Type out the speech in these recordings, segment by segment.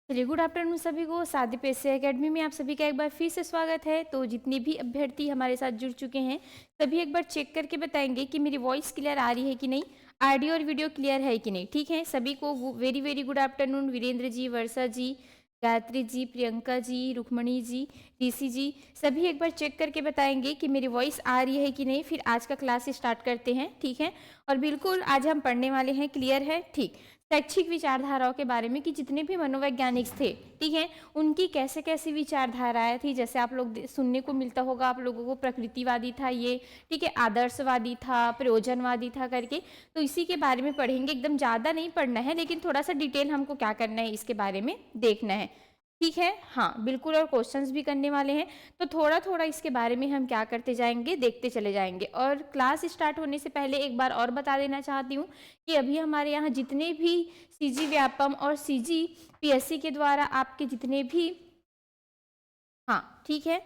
चलिए, good afternoon सभी को। सादी पेशे एकेडमी में आप सभी का एक बार फिर से स्वागत है। तो जितने भी अभ्यर्थी हमारे साथ जुड़ चुके हैं सभी एक बार चेक करके बताएंगे कि मेरी वॉइस क्लियर आ रही है कि नहीं, ऑडियो और वीडियो क्लियर है कि नहीं। ठीक है, सभी को very very good afternoon. Virendra ji, Varsha ji, Gayatri ji, Priyanka ji, Rukmani ji, Rishi ji, सभी एक बार चेक करके बताएंगे कि मेरी वॉइस आ रही है कि नहीं। फिर आज का क्लास स्टार्ट करते हैं। ठीक है, और बिल्कुल आज हम पढ़ने वाले हैं, क्लियर है। ठीक, शैक्षिक विचारधाराओं के बारे में कि जितने भी मनोवैज्ञानिक थे, ठीक है, उनकी कैसे कैसी विचारधाराएं थी। जैसे आप लोग सुनने को मिलता होगा, आप लोगों को प्रकृतिवादी था ये, ठीक है, आदर्शवादी था, प्रयोजनवादी था करके। तो इसी के बारे में पढ़ेंगे। एकदम ज़्यादा नहीं पढ़ना है, लेकिन थोड़ा सा डिटेल हमको क्या करना है इसके बारे में देखना है। ठीक है, हाँ बिल्कुल, और क्वेश्चंस भी करने वाले हैं। तो थोड़ा थोड़ा इसके बारे में हम क्या करते जाएंगे, देखते चले जाएंगे। और क्लास स्टार्ट होने से पहले एक बार और बता देना चाहती हूँ कि अभी हमारे यहाँ जितने भी सीजी व्यापम और सीजी पीएससी के द्वारा आपके जितने भी, हाँ ठीक है,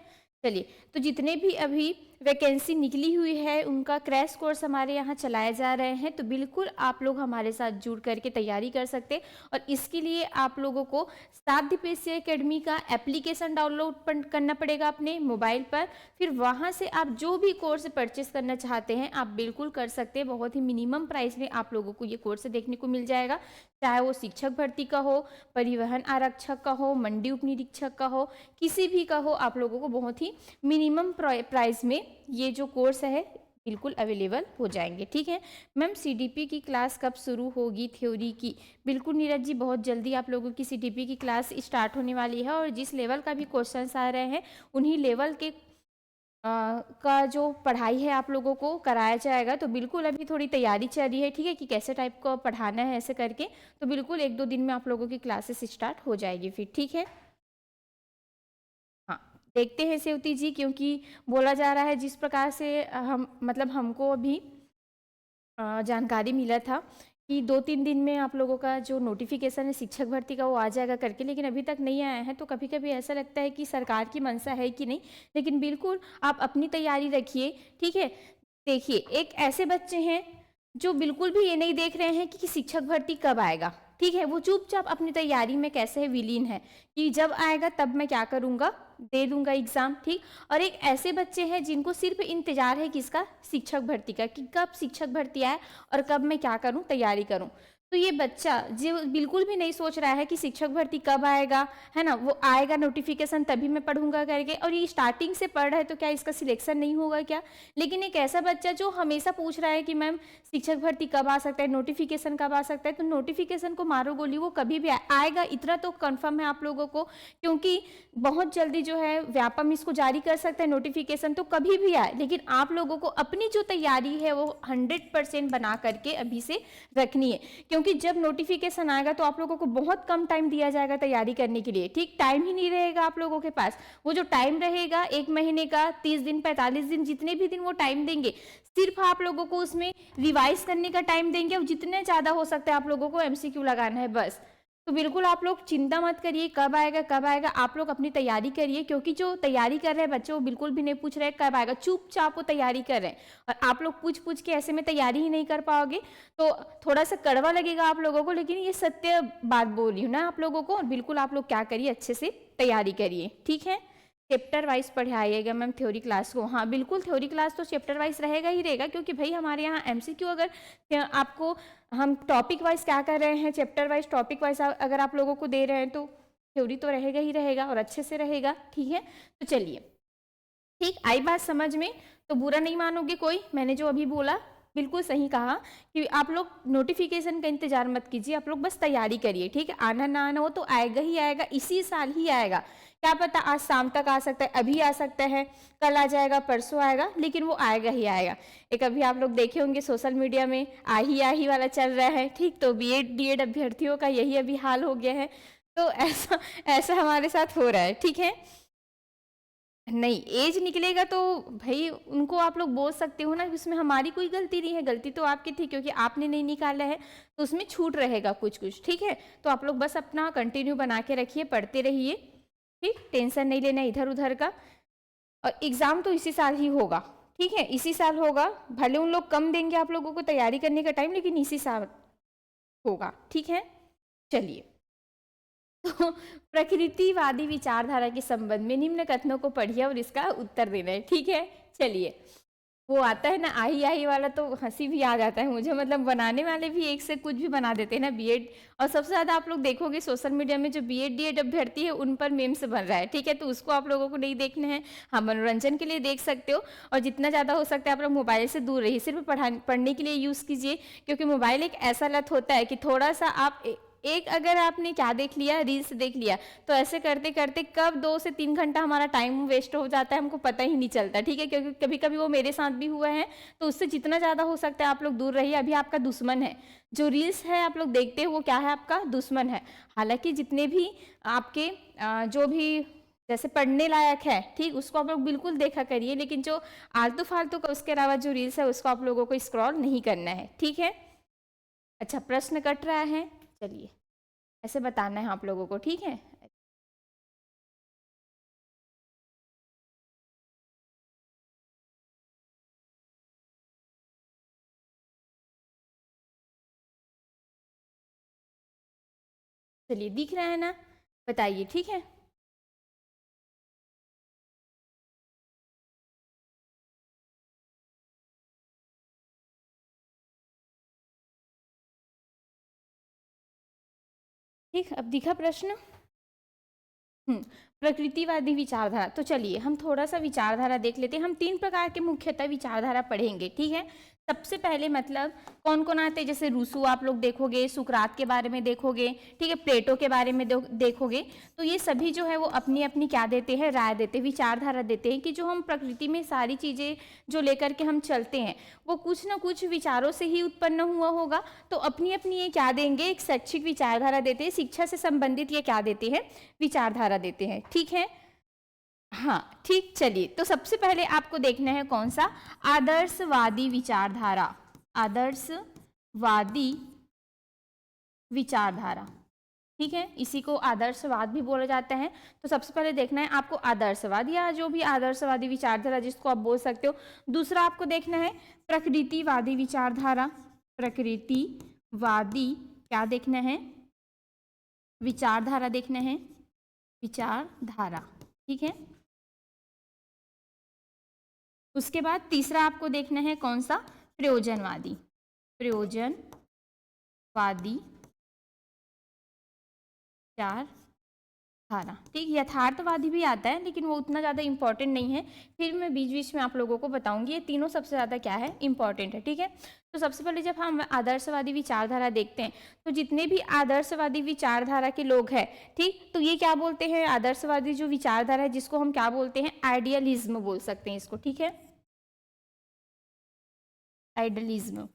चलिए, तो जितने भी अभी वैकेंसी निकली हुई है उनका क्रैश कोर्स हमारे यहाँ चलाए जा रहे हैं। तो बिल्कुल आप लोग हमारे साथ जुड़ करके तैयारी कर सकते हैं। और इसके लिए आप लोगों को साध्य पेशे एकेडमी का एप्लीकेशन डाउनलोड करना पड़ेगा अपने मोबाइल पर। फिर वहाँ से आप जो भी कोर्स परचेस करना चाहते हैं आप बिल्कुल कर सकते हैं। बहुत ही मिनिमम प्राइस में आप लोगों को ये कोर्स देखने को मिल जाएगा। चाहे वो शिक्षक भर्ती का हो, परिवहन आरक्षक का हो, मंडी उप निरीक्षक का हो, किसी भी का हो, आप लोगों को बहुत ही मिनिमम प्राइस में ये जो कोर्स है बिल्कुल अवेलेबल हो जाएंगे। ठीक है मैम, सीडीपी की क्लास कब शुरू होगी थ्योरी की? बिल्कुल नीरज जी, बहुत जल्दी आप लोगों की सीडीपी की क्लास स्टार्ट होने वाली है। और जिस लेवल का भी क्वेश्चंस आ रहे हैं उन्हीं लेवल के का जो पढ़ाई है आप लोगों को कराया जाएगा। तो बिल्कुल अभी थोड़ी तैयारी चल रही है, ठीक है, कि कैसे टाइप का पढ़ाना है ऐसे करके। तो बिल्कुल 1-2 दिन में आप लोगों की क्लासेस स्टार्ट हो जाएगी फिर। ठीक है, हाँ देखते हैं सेवती जी, क्योंकि बोला जा रहा है जिस प्रकार से हम मतलब हमको अभी जानकारी मिला था कि 2-3 दिन में आप लोगों का जो नोटिफिकेशन है शिक्षक भर्ती का वो आ जाएगा करके, लेकिन अभी तक नहीं आया है। तो कभी कभी ऐसा लगता है कि सरकार की मंशा है कि नहीं, लेकिन बिल्कुल आप अपनी तैयारी रखिए। ठीक है, देखिए एक ऐसे बच्चे हैं जो बिल्कुल भी ये नहीं देख रहे हैं कि शिक्षक भर्ती कब आएगा। ठीक है, वो चुपचाप अपनी तैयारी में कैसे है विलीन है कि जब आएगा तब मैं क्या करूँगा, दे दूंगा एग्ज़ाम। ठीक, और एक ऐसे बच्चे हैं जिनको सिर्फ इंतजार है किसका, शिक्षक भर्ती का, कि कब शिक्षक भर्ती आए और कब मैं क्या करूं, तैयारी करूं। तो ये बच्चा जो बिल्कुल भी नहीं सोच रहा है कि शिक्षक भर्ती कब आएगा, है ना, वो आएगा नोटिफिकेशन तभी मैं पढ़ूंगा करके, और ये स्टार्टिंग से पढ़ रहा है तो क्या इसका सिलेक्शन नहीं होगा क्या? लेकिन एक ऐसा बच्चा जो हमेशा पूछ रहा है कि मैम शिक्षक भर्ती कब आ सकता है, नोटिफिकेशन कब आ सकता है, तो नोटिफिकेशन को मारो गोली, वो कभी भी आएगा, इतना तो कन्फर्म है आप लोगों को। क्योंकि बहुत जल्दी जो है व्यापम इसको जारी कर सकता है नोटिफिकेशन, तो कभी भी आए, लेकिन आप लोगों को अपनी जो तैयारी है वो 100% बना करके अभी से रखनी है। क्योंकि जब नोटिफिकेशन आएगा तो आप लोगों को बहुत कम टाइम दिया जाएगा तैयारी करने के लिए। ठीक, टाइम ही नहीं रहेगा आप लोगों के पास। वो जो टाइम रहेगा 1 महीने का, 30 दिन, 45 दिन, जितने भी दिन वो टाइम देंगे, सिर्फ आप लोगों को उसमें रिवाइज करने का टाइम देंगे। और जितने ज़्यादा हो सकता है आप लोगों को एमसीक्यू लगाना है बस। तो बिल्कुल आप लोग चिंता मत करिए कब आएगा कब आएगा, आप लोग अपनी तैयारी करिए। क्योंकि जो तैयारी कर रहे हैं बच्चे वो बिल्कुल भी नहीं पूछ रहे कब आएगा, चुपचाप वो तैयारी कर रहे हैं। और आप लोग पूछ पूछ के ऐसे में तैयारी ही नहीं कर पाओगे तो थोड़ा सा कड़वा लगेगा आप लोगों को, लेकिन ये सत्य बात बोल रही हूँ ना आप लोगों को। और बिल्कुल आप लोग क्या करिए, अच्छे से तैयारी करिए। ठीक है, चैप्टर वाइज पढ़ाइएगा मैम थ्योरी क्लास को। हाँ बिल्कुल, थ्योरी क्लास तो चैप्टर वाइज रहेगा ही रहेगा, क्योंकि भाई हमारे यहाँ एमसीक्यू अगर आपको हम टॉपिक वाइज क्या कर रहे हैं, चैप्टर वाइज टॉपिक वाइज अगर आप लोगों को दे रहे हैं तो थ्योरी तो रहेगा ही रहेगा और अच्छे से रहेगा। ठीक है, तो चलिए, ठीक आई बात समझ में? तो बुरा नहीं मानोगे कोई, मैंने जो अभी बोला बिल्कुल सही कहा कि आप लोग नोटिफिकेशन का इंतजार मत कीजिए, आप लोग बस तैयारी करिए। ठीक है, आना ना आना वो तो आएगा ही आएगा, इसी साल ही आएगा। क्या पता आज शाम तक आ सकता है, अभी आ सकता है, कल आ जाएगा, परसों आएगा, लेकिन वो आएगा ही आएगा। एक अभी आप लोग देखे होंगे सोशल मीडिया में आ ही वाला चल रहा है। ठीक, तो बीएड डीएड अभ्यर्थियों का यही अभी हाल हो गया है। तो ऐसा ऐसा हमारे साथ हो रहा है। ठीक है, नहीं एज निकलेगा तो भाई उनको आप लोग बोल सकते हो ना, उसमें हमारी कोई गलती नहीं है, गलती तो आपकी थी क्योंकि आपने नहीं निकाला है, तो उसमें छूट रहेगा कुछ कुछ। ठीक है, तो आप लोग बस अपना कंटिन्यू बना के रखिए, पढ़ते रहिए। ठीक, टेंशन नहीं लेना इधर उधर का। और एग्ज़ाम तो इसी साल ही होगा। ठीक है, इसी साल होगा, भले उन लोग कम देंगे आप लोगों को तैयारी करने का टाइम, लेकिन इसी साल होगा। ठीक है, चलिए तो प्रकृतिवादी विचारधारा के संबंध में निम्न कथनों को पढ़िए और इसका उत्तर देना है, ठीक है। चलिए, वो आता है ना आही आही वाला, तो हंसी भी आ जाता है मुझे, मतलब बनाने वाले भी एक से कुछ भी बना देते हैं ना बीएड। और सबसे ज़्यादा आप लोग देखोगे सोशल मीडिया में जो बीएड डीएड अभ्यर्थी है उन पर मेम्स बन रहा है, ठीक है। तो उसको आप लोगों को नहीं देखना है, हाँ मनोरंजन के लिए देख सकते हो। और जितना ज़्यादा हो सकता है आप लोग मोबाइल से दूर रहिए, सिर्फ पढ़ने के लिए यूज़ कीजिए। क्योंकि मोबाइल एक ऐसा लत होता है कि थोड़ा सा आप एक अगर आपने क्या देख लिया, रील्स देख लिया, तो ऐसे करते करते कब 2 से 3 घंटा हमारा टाइम वेस्ट हो जाता है हमको पता ही नहीं चलता, ठीक है। क्योंकि कभी कभी वो मेरे साथ भी हुआ है। तो उससे जितना ज़्यादा हो सकता है आप लोग दूर रहिए। अभी आपका दुश्मन है जो रील्स है आप लोग देखते हो, वो क्या है, आपका दुश्मन है। हालांकि जितने भी आपके जो भी जैसे पढ़ने लायक है, ठीक, उसको आप लोग बिल्कुल देखा करिए। लेकिन जो आलतू फालतू का उसके अलावा जो रील्स है उसको आप लोगों को स्क्रॉल नहीं करना है, ठीक है। अच्छा, प्रश्न कट रहा है, चलिए ऐसे बताना है आप लोगों को, ठीक है। चलिए, दिख रहा है ना, बताइए, ठीक है। ठीक, अब दिखा प्रश्न। हम्म, प्रकृतिवादी विचारधारा। तो चलिए हम थोड़ा सा विचारधारा देख लेते हैं। हम 3 प्रकार के मुख्यतः विचारधारा पढ़ेंगे, ठीक है। सबसे पहले मतलब कौन कौन आते हैं, जैसे रूसो आप लोग देखोगे, सुकरात के बारे में देखोगे, ठीक है, प्लेटो के बारे में देखोगे। तो ये सभी जो है वो अपनी अपनी क्या देते हैं, राय देते हैं, विचारधारा देते हैं कि जो हम प्रकृति में सारी चीज़ें जो लेकर के हम चलते हैं वो कुछ ना कुछ विचारों से ही उत्पन्न हुआ होगा। तो अपनी अपनी ये क्या देंगे, एक शैक्षिक विचारधारा देते हैं, शिक्षा से संबंधित ये क्या देते हैं, विचारधारा देते हैं, ठीक है। हाँ ठीक, चलिए तो सबसे पहले आपको देखना है कौन सा, आदर्शवादी विचारधारा। आदर्शवादी विचारधारा, ठीक है, इसी को आदर्शवाद भी बोला जाता है। तो सबसे पहले देखना है आपको आदर्शवाद या जो भी आदर्शवादी विचारधारा जिसको आप बोल सकते हो। दूसरा आपको देखना है प्रकृतिवादी विचारधारा। प्रकृतिवादी क्या देखना है, विचारधारा देखना है, विचारधारा, ठीक है। उसके बाद तीसरा आपको देखना है कौन सा, प्रयोजनवादी। प्रयोजनवादी विचारधारा, ठीक। यथार्थवादी भी आता है लेकिन वो उतना ज़्यादा इंपॉर्टेंट नहीं है, फिर मैं बीच बीच में आप लोगों को बताऊंगी। ये तीनों सबसे ज़्यादा क्या है, इंपॉर्टेंट है, ठीक है। तो सबसे पहले जब हम आदर्शवादी विचारधारा देखते हैं तो जितने भी आदर्शवादी विचारधारा के लोग हैं, ठीक, तो ये क्या बोलते हैं, आदर्शवादी जो विचारधारा है जिसको हम क्या बोलते हैं, आइडियलिज्म बोल सकते हैं इसको, ठीक है, आइडियलिज्म,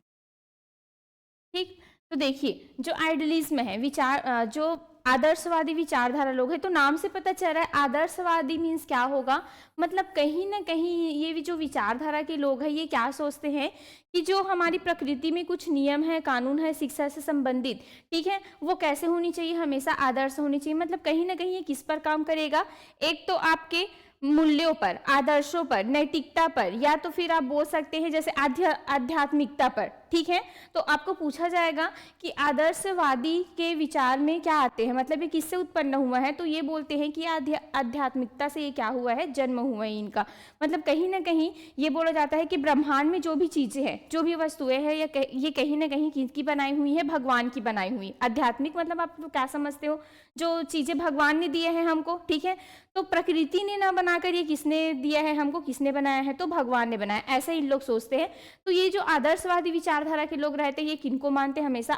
ठीक। तो देखिए जो आइडियलिज्म है, विचार जो आदर्शवादी विचारधारा लोग हैं, तो नाम से पता चल रहा है आदर्शवादी मीन्स क्या होगा, मतलब कहीं ना कहीं ये भी जो विचारधारा के लोग हैं ये क्या सोचते हैं कि जो हमारी प्रकृति में कुछ नियम है, कानून है, शिक्षा से संबंधित, ठीक है, वो कैसे होनी चाहिए, हमेशा आदर्श होनी चाहिए। मतलब कहीं ना कहीं ये किस पर काम करेगा, एक तो आपके मूल्यों पर, आदर्शों पर, नैतिकता पर, या तो फिर आप बोल सकते हैं जैसे आध्यात्मिकता पर, ठीक है। तो आपको पूछा जाएगा कि आदर्शवादी के विचार में क्या आते हैं, मतलब ये किससे उत्पन्न हुआ है, तो ये बोलते हैं कि आध्यात्मिकता से ये क्या हुआ है, जन्म हुआ है इनका। मतलब कहीं ना कहीं ये बोला जाता है कि ब्रह्मांड में जो भी चीजें हैं, जो भी वस्तुएं हैं, ये कहीं ना कहीं किसकी बनाई हुई है, भगवान की बनाई हुई। आध्यात्मिक मतलब आप क्या समझते हो, जो चीजें भगवान ने दिए हैं हमको, ठीक है। तो प्रकृति ने ना बनाकर ये किसने दिया है हमको, किसने बनाया है, तो भगवान ने बनाया, ऐसा इन लोग सोचते हैं। तो ये जो आदर्शवादी विचारधारा के लोग रहते हैं ये किनको मानते हैं, हमेशा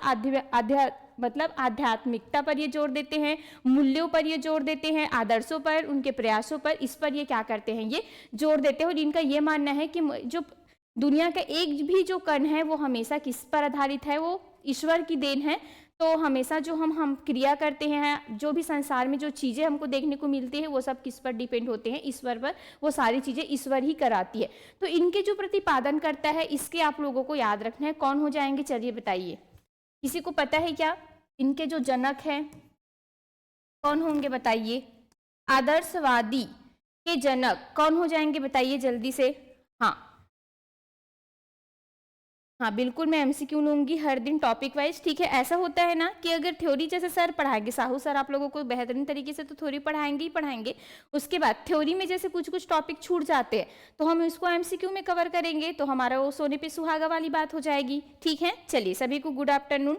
मतलब आध्यात्मिकता पर ये जोर देते हैं, मूल्यों पर ये जोर देते हैं, आदर्शों पर, उनके प्रयासों पर, इस पर ये क्या करते हैं, ये जोर देते हैं। और इनका ये मानना है कि जो दुनिया का एक भी जो कण है वो हमेशा किस पर आधारित है, वो ईश्वर की देन है। तो हमेशा जो हम क्रिया करते हैं, जो भी संसार में जो चीज़ें हमको देखने को मिलती है वो सब किस पर डिपेंड होते हैं, ईश्वर पर। वो सारी चीज़ें ईश्वर ही कराती है। तो इनके जो प्रतिपादन करता है इसके आप लोगों को याद रखना है, कौन हो जाएंगे, चलिए बताइए, किसी को पता है क्या, इनके जो जनक हैं कौन होंगे, बताइए। आदर्शवादी के जनक कौन हो जाएंगे, बताइए जल्दी से। हाँ, हाँ बिल्कुल, मैं एमसीक्यू लूंगी हर दिन टॉपिक वाइज, ठीक है। ऐसा होता है ना कि अगर थ्योरी जैसे सर पढ़ाएंगे, साहू सर आप लोगों को बेहतरीन तरीके से तो थ्योरी पढ़ाएंगे ही पढ़ाएंगे, उसके बाद थ्योरी में जैसे कुछ कुछ टॉपिक छूट जाते हैं तो हम इसको एमसीक्यू में कवर करेंगे, तो हमारा वो सोने पे सुहागा वाली बात हो जाएगी, ठीक है। चलिए सभी को गुड आफ्टरनून।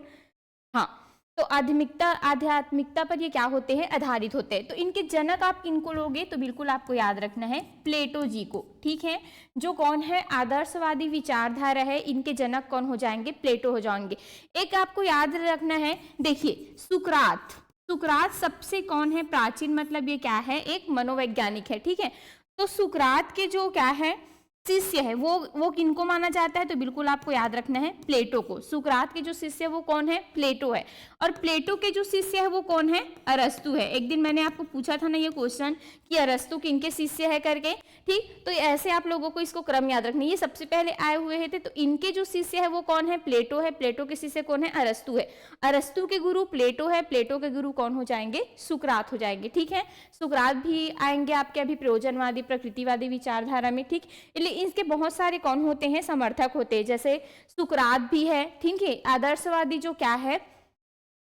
हाँ, तो आध्यात्मिकता पर ये क्या होते हैं, आधारित होते हैं। तो इनके जनक आप किनको लोगे, तो बिल्कुल आपको याद रखना है प्लेटो जी को, ठीक है। जो कौन है, आदर्शवादी विचारधारा है, इनके जनक कौन हो जाएंगे, प्लेटो हो जाएंगे। एक आपको याद रखना है, देखिए सुकरात, सुकरात सबसे कौन है प्राचीन, मतलब ये क्या है, एक मनोवैज्ञानिक है, ठीक है। तो सुकरात के जो क्या है शिष्य है वो किनको माना जाता है, तो बिल्कुल आपको याद रखना है प्लेटो को। सुकरात के जो शिष्य है वो कौन है, प्लेटो है। और प्लेटो के जो शिष्य है वो कौन है, अरस्तु है। एक दिन मैंने आपको पूछा था ना ये क्वेश्चन कि अरस्तु किनके शिष्य है करके, ठीक। तो ऐसे आप लोगों को इसको क्रम याद रखना, ये सबसे पहले आए हुए थे, तो इनके जो शिष्य है वो कौन है, प्लेटो है। प्लेटो के शिष्य कौन है, अरस्तु है। अरस्तु के गुरु प्लेटो है, प्लेटो के गुरु कौन हो जाएंगे, सुकरात हो जाएंगे, ठीक है। सुकरात भी आएंगे आपके अभी प्रयोजनवादी प्रकृतिवादी विचारधारा में, ठीक। इसके बहुत सारे कौन होते हैं, समर्थक होते हैं, जैसे सुकरात भी है, ठीक है। आदर्शवादी जो क्या है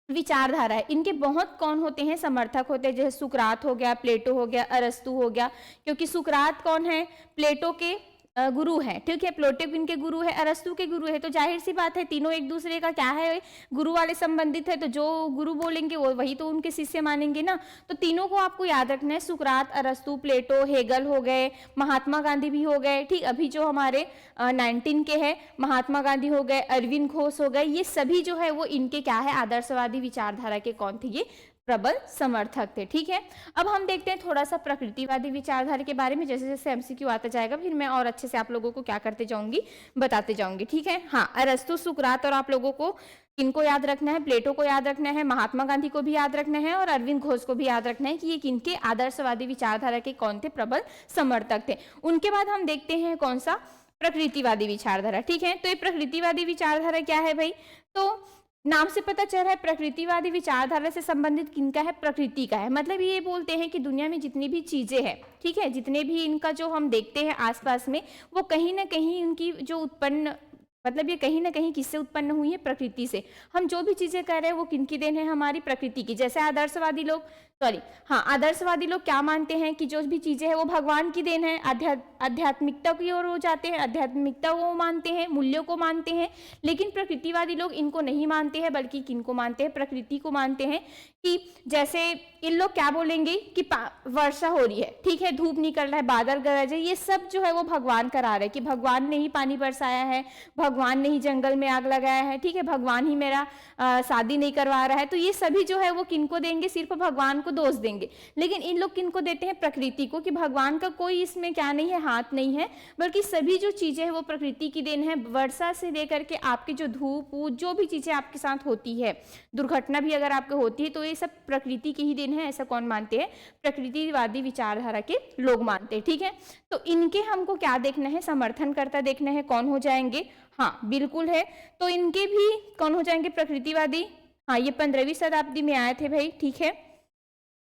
विचारधारा है, इनके बहुत कौन होते हैं, समर्थक होते हैं, जैसे सुकरात हो गया, प्लेटो हो गया, अरस्तु हो गया। क्योंकि सुकरात कौन है, प्लेटो के गुरु है, ठीक है। प्लेटो इनके गुरु है, अरस्तु के गुरु है, तो जाहिर सी बात है तीनों एक दूसरे का क्या है, गुरु वाले संबंधित है, तो जो गुरु बोलेंगे वो वही तो उनके शिष्य मानेंगे ना। तो तीनों को आपको याद रखना है, सुकरात, अरस्तु, प्लेटो, हेगल हो गए, महात्मा गांधी भी हो गए, ठीक। अभी जो हमारे 19 के हैं महात्मा गांधी हो गए, अरविंद घोष हो गए, ये सभी जो है वो इनके क्या है, आदर्शवादी विचारधारा के कौन थे, ये प्रबल समर्थक थे, ठीक है। अब हम देखते हैं थोड़ा सा प्रकृतिवादी विचारधारा के बारे में, जैसे जैसे एमसीक्यू आता जाएगा फिर मैं और अच्छे से आप लोगों को क्या करते जाऊंगी, बताते जाऊंगी, ठीक है। हाँ, अरस्तु, सुकरात और आप लोगों को किनको याद रखना है, प्लेटो को याद रखना है, महात्मा गांधी को भी याद रखना है और अरविंद घोष को भी याद रखना है कि ये किनके आदर्शवादी विचारधारा के कौन थे, प्रबल समर्थक थे। उनके बाद हम देखते हैं कौन सा, प्रकृतिवादी विचारधारा, ठीक है। तो ये प्रकृतिवादी विचारधारा क्या है भाई, तो नाम से पता चल रहा है प्रकृतिवादी विचारधारा से संबंधित किनका है, प्रकृति का है। मतलब ये बोलते हैं कि दुनिया में जितनी भी चीजें हैं, ठीक है, जितने भी इनका जो हम देखते हैं आसपास में, वो कहीं ना कहीं उनकी जो उत्पन्न, मतलब ये कहीं ना कहीं किससे उत्पन्न हुई है, प्रकृति से। हम जो भी चीजें कर रहे हैं वो किनकी देन है, हमारी प्रकृति की। जैसे आदर्शवादी लोग, आदर्शवादी लोग क्या मानते हैं कि जो भी चीजें हैं वो भगवान की देन है, आध्यात्मिकता की ओर हो जाते हैं, आध्यात्मिकता वो मानते हैं, मूल्यों को मानते हैं। लेकिन प्रकृतिवादी लोग इनको नहीं मानते हैं, बल्कि किनको मानते हैं, प्रकृति को मानते हैं। कि जैसे इन लोग क्या बोलेंगे कि वर्षा हो रही है, ठीक है, धूप निकल रहा है, बादल गरज है, ये सब जो है वो भगवान करा रहे हैं कि भगवान ने ही पानी बरसाया है, भगवान ने ही जंगल में आग लगाया है, ठीक है, भगवान ही मेरा शादी नहीं करवा रहा है। तो ये सभी जो है वो किनको देंगे, सिर्फ भगवान को दोष देंगे। लेकिन इन लोग किनको देते हैं, प्रकृति को, कि भगवान का कोई इसमें क्या नहीं है, हाथ नहीं है, बल्कि सभी जो चीजें हैं वो प्रकृति की देन है। वर्षा से लेकर के आपकी जो धूप, जो भी चीजें आपके साथ होती है, दुर्घटना भी अगर आपको होती है, तो ये सब प्रकृति की ही देन है, ऐसा कौन मानते हैं, प्रकृतिवादी विचारधारा के लोग मानते हैं, ठीक है। तो इनके हमको क्या देखना है, समर्थन करता देखना है, कौन हो जाएंगे, हाँ बिल्कुल है, तो इनके भी कौन हो जाएंगे, प्रकृतिवादी। हाँ, ये 15वीं शताब्दी में आए थे भाई, ठीक है,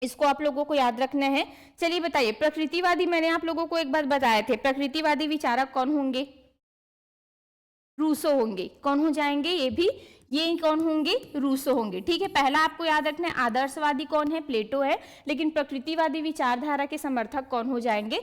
इसको आप लोगों को याद रखना है। चलिए बताइए, प्रकृतिवादी मैंने आप लोगों को एक बार बताए थे, प्रकृतिवादी विचारक कौन होंगे, रूसो होंगे। कौन हो जाएंगे, ये भी, ये कौन होंगे, रूसो होंगे, ठीक है। पहला आपको याद रखना है, आदर्शवादी कौन है, प्लेटो है, लेकिन प्रकृतिवादी विचारधारा के समर्थक कौन हो जाएंगे,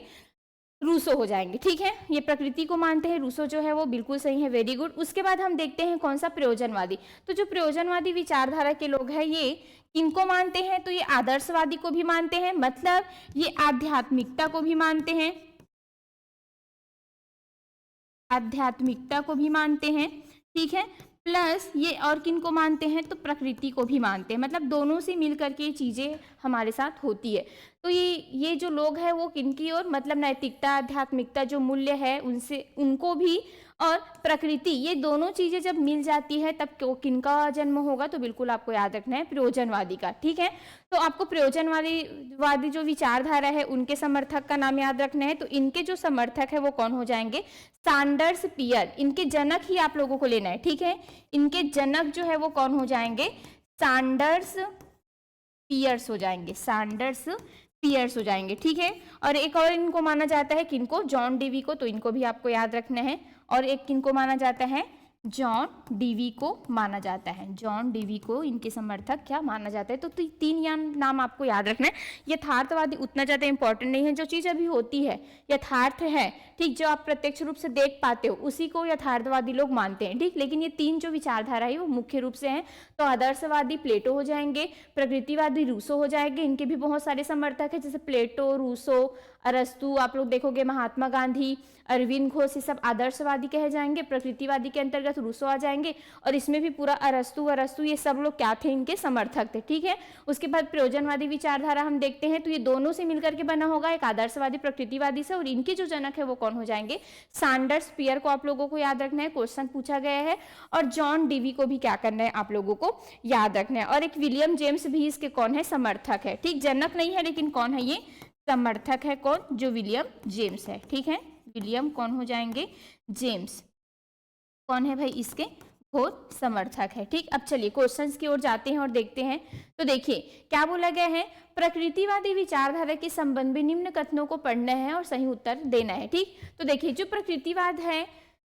रूसो हो जाएंगे, ठीक है। ये प्रकृति को मानते हैं, रूसो जो है वो बिल्कुल सही है, वेरी गुड। उसके बाद हम देखते हैं कौन सा, प्रयोजनवादी। तो जो प्रयोजनवादी विचारधारा के लोग हैं ये किनको मानते हैं, तो ये आदर्शवादी को भी मानते हैं, मतलब ये आध्यात्मिकता को भी मानते हैं, आध्यात्मिकता को भी मानते हैं, ठीक है, प्लस ये और किनको मानते हैं, तो प्रकृति को भी मानते हैं। मतलब दोनों से मिलकर के ये चीजें हमारे साथ होती है। तो ये जो लोग हैं वो किनकी ओर, मतलब नैतिकता, आध्यात्मिकता जो मूल्य है उनसे, उनको भी, और प्रकृति, ये दोनों चीजें जब मिल जाती है तब किनका जन्म होगा, तो बिल्कुल आपको याद रखना है प्रयोजनवादी का, ठीक है। तो आपको प्रयोजनवादी जो विचारधारा है उनके समर्थक का नाम याद रखना है। तो इनके जो समर्थक है वो कौन हो जाएंगे, सैंडर्स पियर। इनके जनक ही आप लोगों को लेना है, ठीक है। इनके जनक जो है वो कौन हो जाएंगे, सैंडर्स पियर्स हो जाएंगे, सैंडर्स पियर्स हो जाएंगे, ठीक है। और एक और इनको माना जाता है किनको, जॉन डेवी को, तो इनको भी आपको याद रखना है। और एक किनको माना जाता है, जॉन डीवी को माना जाता है। जॉन डीवी को इनके समर्थक क्या माना जाता है। तो तीन नाम आपको याद रखना है। यथार्थवादी उतना ज़्यादा इंपॉर्टेंट नहीं है, जो चीज़ अभी होती है यथार्थ है, ठीक, जो आप प्रत्यक्ष रूप से देख पाते हो उसी को यथार्थवादी लोग मानते हैं, ठीक। लेकिन ये तीन जो विचारधारा है वो मुख्य रूप से हैं। तो आदर्शवादी प्लेटो हो जाएंगे, प्रकृतिवादी रूसो हो जाएंगे, इनके भी बहुत सारे समर्थक हैं जैसे प्लेटो, रूसो, अरस्तु, आप लोग देखोगे महात्मा गांधी, अरविंद घोष, ये सब आदर्शवादी कहे जाएंगे। प्रकृतिवादी के अंतर्गत रूसो आ जाएंगे और इसमें भी पूरा अरस्तु ये सब लोग क्या थे, इनके समर्थक थे, ठीक है। उसके बाद प्रयोजनवादी विचारधारा हम देखते हैं तो ये दोनों से मिलकर के बना होगा, एक आदर्शवादी प्रकृतिवादी से, और इनके जो जनक है वो कौन हो जाएंगे, सैंडर्स पियर को आप लोगों को याद रखना है, क्वेश्चन पूछा गया है। और जॉन डीवी को भी क्या करना है, आप लोगों को याद रखना है। और एक विलियम जेम्स भी इसके कौन है, समर्थक है, ठीक। जनक नहीं है लेकिन कौन है, ये समर्थक है, कौन, जो विलियम जेम्स है, ठीक है। विलियम कौन हो जाएंगे, जेम्स कौन है भाई, इसके घोर समर्थक है, ठीक। अब चलिए क्वेश्चंस की ओर जाते हैं और देखते हैं। तो देखिए क्या बोला गया है, प्रकृतिवादी विचारधारा के संबंध में निम्न कथनों को पढ़ना है और सही उत्तर देना है, ठीक। तो देखिए जो प्रकृतिवाद है,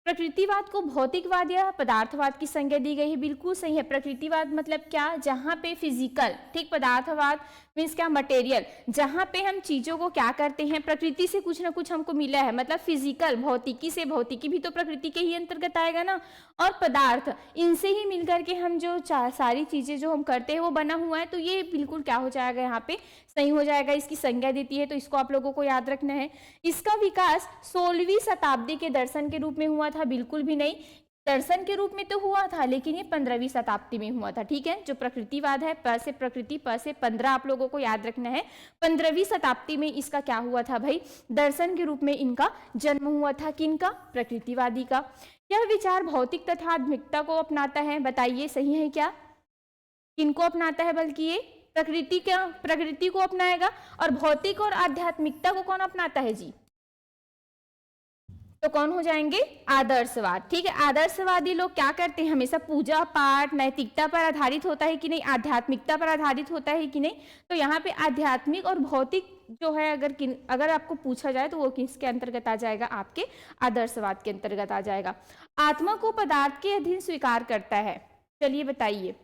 प्रकृतिवाद को भौतिकवाद या पदार्थवाद की संज्ञा दी गई है, बिल्कुल सही है। प्रकृतिवाद मतलब क्या, जहां पे फिजिकल, ठीक, पदार्थवाद मीन्स क्या, मटेरियल, जहां पे हम चीजों को क्या करते हैं, प्रकृति से कुछ ना कुछ हमको मिला है, मतलब फिजिकल, भौतिकी से, भौतिकी भी तो प्रकृति के ही अंतर्गत आएगा ना, और पदार्थ, इनसे ही मिलकर के हम जो सारी चीजें जो हम करते हैं वो बना हुआ है। तो ये बिल्कुल क्या हो जाएगा, यहाँ पे सही हो जाएगा, इसकी संज्ञा देती है, तो इसको आप लोगों को याद रखना है। इसका विकास 16वीं शताब्दी के दर्शन के रूप में हुआ था, बिल्कुल भी नहीं, दर्शन के रूप में तो हुआ था लेकिन ये 15वीं शताब्दी में हुआ था, ठीक है। जो प्रकृतिवाद है, प से प्रकृति, प से 15, आप लोगों को याद रखना है। 15वीं शताब्दी में इसका क्या हुआ था भाई, दर्शन के रूप में इनका जन्म हुआ था, किनका, प्रकृतिवादी का। यह विचार भौतिक तथा आध्यात्मिकता को अपनाता है, बताइए सही है क्या, किनको अपनाता है, बल्कि ये प्रकृति को अपनाएगा, और भौतिक और आध्यात्मिकता को कौन अपनाता है जी, तो कौन हो जाएंगे, आदर्शवाद, ठीक है। आदर्शवादी लोग क्या करते हैं, हमेशा पूजा पाठ नैतिकता पर आधारित होता है कि नहीं, आध्यात्मिकता पर आधारित होता है कि नहीं। तो यहाँ पे आध्यात्मिक और भौतिक जो है अगर आपको पूछा जाए तो वो किसके अंतर्गत आ जाएगा, आपके आदर्शवाद के अंतर्गत आ जाएगा। आत्मा को पदार्थ के अधीन स्वीकार करता है, चलिए बताइए,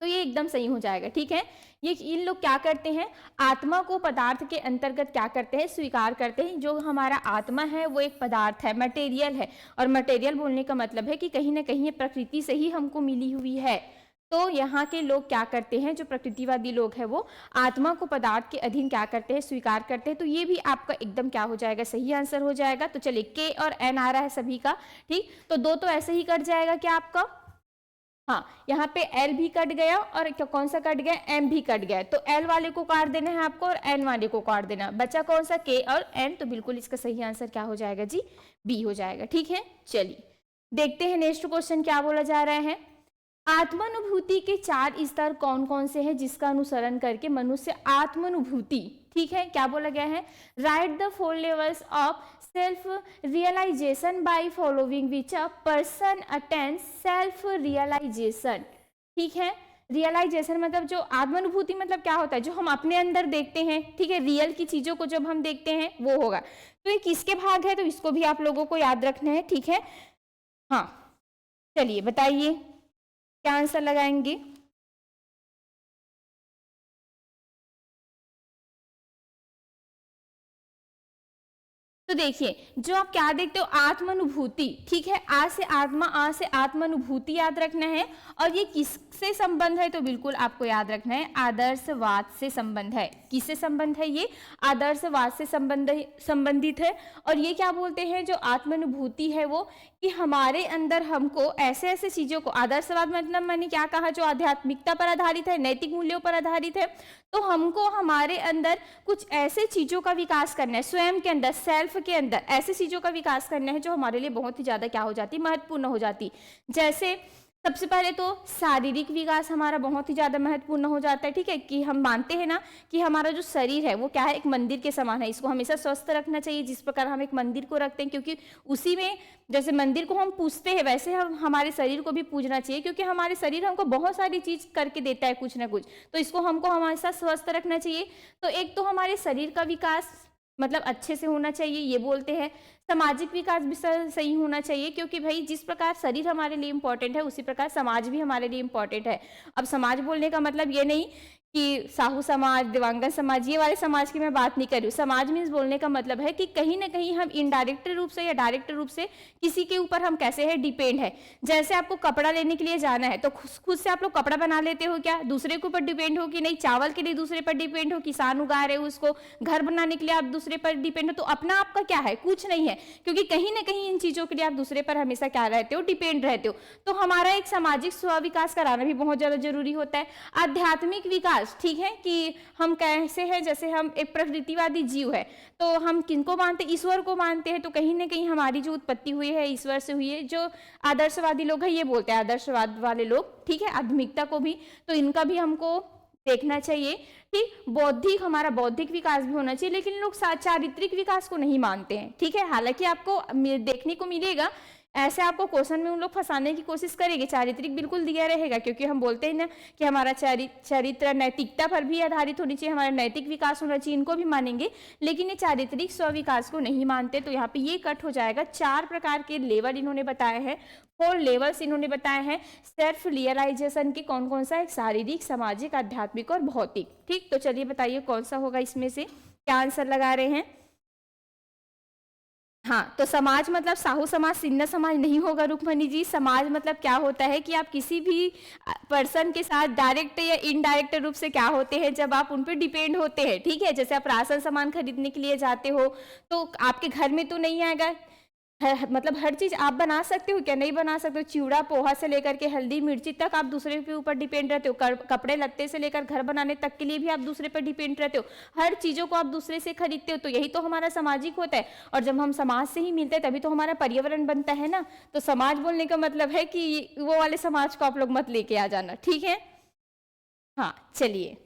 तो ये एकदम सही हो जाएगा, ठीक है। ये इन लोग क्या करते हैं, आत्मा को पदार्थ के अंतर्गत क्या करते हैं, स्वीकार करते हैं। जो हमारा आत्मा है वो एक पदार्थ है, मटेरियल है, और मटेरियल बोलने का मतलब है कि कहीं ना कहीं ये प्रकृति से ही हमको मिली हुई है। तो यहाँ के लोग क्या करते हैं, जो प्रकृतिवादी लोग हैं वो आत्मा को पदार्थ के अधीन क्या करते हैं, स्वीकार करते हैं। तो ये भी आपका एकदम क्या हो जाएगा, सही आंसर हो जाएगा। तो चलिए के और एन आ रहा है सभी का, ठीक। तो दो तो ऐसे ही कट जाएगा क्या आपका, हाँ, यहाँ पे L भी कट गया और कौन सा कट गया, M भी कट गया। तो L वाले को काट देना है आपको और N वाले को काट देना, बचा कौन सा, K और N। तो बिल्कुल इसका सही आंसर क्या हो जाएगा जी, B हो जाएगा, ठीक है। चलिए देखते हैं नेक्स्ट क्वेश्चन क्या बोला जा रहा है। आत्मानुभूति के 4 स्तर कौन कौन से हैं जिसका अनुसरण करके मनुष्य आत्मानुभूति, ठीक है, क्या बोला गया है, right the 4 levels of self realisation by following which a person attains self realisation, ठीक है। रियलाइजेशन मतलब जो आत्मानुभूति मतलब क्या होता है, जो हम अपने अंदर देखते हैं, ठीक है, रियल की चीजों को जब हम देखते हैं वो होगा। तो ये किसके भाग है, तो इसको भी आप लोगों को याद रखना है, ठीक है। हाँ चलिए बताइए क्या आंसर लगाएंगे। तो देखिए जो आप क्या देखते हो, आत्मानुभूति, ठीक है, आ से आत्मा, आ से आत्मानुभूति याद रखना है। और ये किससे संबंध है, तो बिल्कुल आपको याद रखना है आदर्शवाद से संबंध है। किससे संबंध है, ये आदर्शवाद से संबंधित है। और ये क्या बोलते हैं, जो आत्मानुभूति है वो कि हमारे अंदर हमको ऐसे ऐसे चीजों को, आदर्शवाद मतलब मैंने क्या कहा, जो आध्यात्मिकता पर आधारित है, नैतिक मूल्यों पर आधारित है। तो हमको हमारे अंदर कुछ ऐसे चीजों का विकास करना है, स्वयं के अंदर, सेल्फ के अंदर ऐसे चीजों का विकास करना है जो हमारे लिए बहुत ही ज्यादा क्या हो जाती, महत्वपूर्ण हो जाती। जैसे सबसे पहले तो शारीरिक विकास हमारा बहुत ही ज्यादा महत्वपूर्ण हो जाता है, ठीक है, कि हम मानते हैं ना कि हमारा जो शरीर है वो क्या है, एक मंदिर के समान है, इसको हमेशा स्वस्थ रखना चाहिए, जिस प्रकार हम एक मंदिर को रखते हैं, क्योंकि उसी में जैसे मंदिर को हम पूजते हैं वैसे हम हमारे शरीर को भी पूजना चाहिए, क्योंकि हमारे शरीर हमको बहुत सारी चीज करके देता है कुछ ना कुछ, तो इसको हमको हमेशा स्वस्थ रखना चाहिए। तो एक तो हमारे शरीर का विकास मतलब अच्छे से होना चाहिए, ये बोलते हैं। सामाजिक विकास भी सही होना चाहिए, क्योंकि भाई जिस प्रकार शरीर हमारे लिए इम्पोर्टेंट है उसी प्रकार समाज भी हमारे लिए इम्पोर्टेंट है। अब समाज बोलने का मतलब ये नहीं कि साहू समाज, दिव्यांगन समाज, ये वाले समाज की मैं बात नहीं कर रही हूँ। समाज मीन्स बोलने का मतलब है कि कहीं ना कहीं हम इनडायरेक्ट रूप से या डायरेक्ट रूप से किसी के ऊपर हम कैसे है डिपेंड है। जैसे आपको कपड़ा लेने के लिए जाना है तो खुद से आप लोग कपड़ा बना लेते हो क्या? दूसरे के ऊपर डिपेंड हो कि नहीं? चावल के लिए दूसरे पर डिपेंड हो, किसान उगा रहे हो उसको, घर बनाने के लिए आप दूसरे पर डिपेंड हो, तो अपना आपका क्या है? कुछ नहीं है, क्योंकि कहीं ना कहीं इन चीजों के लिए आप दूसरे पर हमेशा क्या रहते हो? डिपेंड रहते हो। तो हमारा एक सामाजिक स्व विकास कराना भी बहुत ज्यादा जरूरी होता है। आध्यात्मिक विकास, ठीक है, कि हम कैसे हैं, जैसे हम एक प्रकृतिवादी जीव है तो हम किनको मानते? ईश्वर को मानते हैं। तो कहीं ना कहीं हमारी जो उत्पत्ति हुई है ईश्वर से हुई है। जो आदर्शवादी लोग हैं ये बोलते हैं, आदर्शवाद वाले लोग, ठीक है, आध्यात्मिकता को भी, तो इनका भी हमको देखना चाहिए। ठीक, बौद्धिक, हमारा बौद्धिक विकास भी होना चाहिए, लेकिन लोग चारित्रिक विकास को नहीं मानते हैं। ठीक है, हालांकि आपको देखने को मिलेगा ऐसे आपको क्वेश्चन में उन लोग फंसाने की कोशिश करेंगे। चारित्रिक बिल्कुल दिया रहेगा, क्योंकि हम बोलते हैं ना कि हमारा चरित्र नैतिकता पर भी आधारित होनी चाहिए, हमारा नैतिक विकास होना चाहिए, इनको भी मानेंगे। लेकिन ये चारित्रिक स्व विकास को नहीं मानते, तो यहाँ पे ये कट हो जाएगा। 4 प्रकार के लेवल इन्होंने बताए हैं, 4 लेवल्स इन्होंने बताए हैं सेल्फ रियलाइजेशन के। कौन कौन सा? एक शारीरिक, सामाजिक, आध्यात्मिक और भौतिक। ठीक, तो चलिए बताइए कौन सा होगा इसमें से, क्या आंसर लगा रहे हैं? हाँ, तो समाज मतलब साहू समाज, सिन्हा समाज नहीं होगा रुक्मणी जी। समाज मतलब क्या होता है कि आप किसी भी पर्सन के साथ डायरेक्ट या इनडायरेक्ट रूप से क्या होते हैं, जब आप उन पर डिपेंड होते हैं। ठीक है, जैसे आप राशन सामान खरीदने के लिए जाते हो तो आपके घर में तो नहीं आएगा, मतलब हर चीज आप बना सकते हो क्या? नहीं बना सकते हो। चिवड़ा पोहा से लेकर के हल्दी मिर्ची तक आप दूसरे के ऊपर डिपेंड रहते हो। कपड़े लत्ते से लेकर घर बनाने तक के लिए भी आप दूसरे पर डिपेंड रहते हो। हर चीजों को आप दूसरे से खरीदते हो, तो यही तो हमारा सामाजिक होता है। और जब हम समाज से ही मिलते हैं तभी तो हमारा पर्यावरण बनता है ना। तो समाज बोलने का मतलब है कि वो वाले समाज को आप लोग मत लेके आ जाना, ठीक है। हाँ चलिए,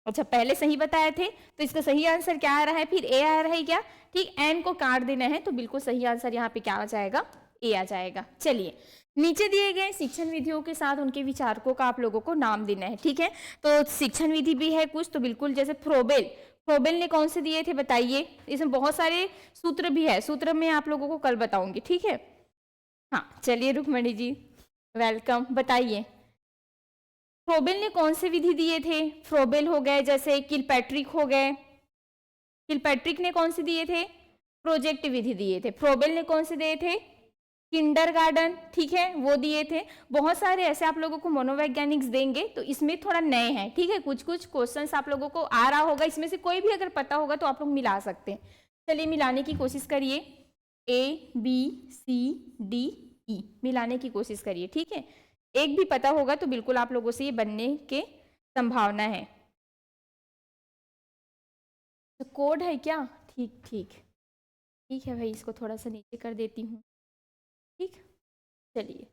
अच्छा पहले सही बताए थे तो इसका सही आंसर क्या आ रहा है? फिर ए आ रहा है क्या? ठीक, एन को काट देना है तो बिल्कुल सही आंसर यहाँ पे क्या आ जाएगा? ए आ जाएगा। चलिए, नीचे दिए गए शिक्षण विधियों के साथ उनके विचारकों का आप लोगों को नाम देना है। ठीक है, तो शिक्षण विधि भी है कुछ, तो बिल्कुल जैसे फ्रोबेल, फ्रोबेल ने कौन से दिए थे बताइए? इसमें बहुत सारे सूत्र भी है, सूत्र में आप लोगों को कल बताऊंगी, ठीक है। हाँ चलिए रुक्मणी जी वेलकम, बताइए फ्रोबेल ने कौन से विधि दिए थे? फ्रोबेल हो गए, जैसे किलपैट्रिक हो गए। किलपैट्रिक ने कौन से दिए थे? प्रोजेक्ट विधि दिए थे। फ्रोबेल ने कौन से दिए थे? किंडरगार्टन, ठीक है, वो दिए थे। बहुत सारे ऐसे आप लोगों को मनोवैज्ञानिक्स देंगे, तो इसमें थोड़ा नए हैं, ठीक है। कुछ कुछ क्वेश्चंस आप लोगों को आ रहा होगा, इसमें से कोई भी अगर पता होगा तो आप लोग मिला सकते हैं। चलिए मिलाने की कोशिश करिए, A B C D E मिलाने की कोशिश करिए, ठीक है। एक भी पता होगा तो बिल्कुल आप लोगों से ये बनने के संभावना है। तो कोड है क्या? ठीक ठीक ठीक है भाई, इसको थोड़ा सा नीचे कर देती हूँ, ठीक। चलिए,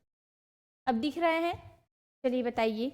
अब दिख रहे हैं? चलिए बताइए।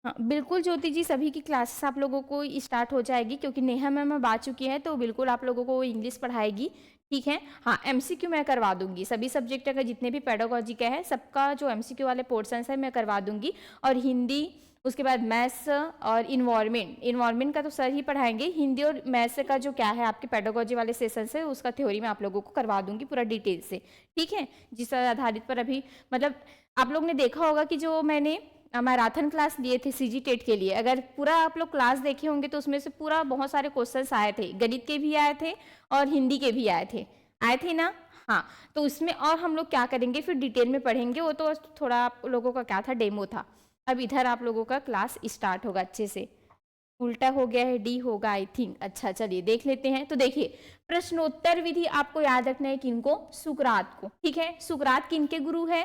हाँ बिल्कुल ज्योति जी, सभी की क्लासेस आप लोगों को स्टार्ट हो जाएगी, क्योंकि नेहा मैम अब आ चुकी है, तो बिल्कुल आप लोगों को इंग्लिश पढ़ाएगी, ठीक है। हाँ एमसीक्यू मैं करवा दूंगी, सभी सब्जेक्ट का जितने भी पेडागोजी का है सबका जो एमसीक्यू वाले पोर्शंस है मैं करवा दूंगी। और हिंदी, उसके बाद मैथ्स और इन्वायरमेंट, इन्वायरमेंट का तो सर ही पढ़ाएंगे। हिंदी और मैथ्स का जो क्या है आपके पेडागोजी वाले सेशन है उसका थ्योरी मैं आप लोगों को करवा दूंगी पूरा डिटेल से, ठीक है। जिस आधारित पर अभी मतलब आप लोग ने देखा होगा कि जो मैंने मैराथन क्लास लिए थे सीजी टेट के लिए, अगर पूरा आप लोग क्लास देखे होंगे तो उसमें से पूरा बहुत सारे क्वेश्चंस आए थे, गणित के भी आए थे और हिंदी के भी आए थे ना। हाँ, तो उसमें और हम लोग क्या करेंगे फिर डिटेल में पढ़ेंगे, वो तो थोड़ा आप लोगों का क्या था, डेमो था। अब इधर आप लोगों का क्लास स्टार्ट होगा अच्छे से। उल्टा हो गया है, डी होगा आई थिंक। अच्छा चलिए देख लेते हैं। तो देखिए, प्रश्नोत्तर विधि आपको याद रखना है किनको? सुकरात को, ठीक है। सुकरात किनके गुरु है?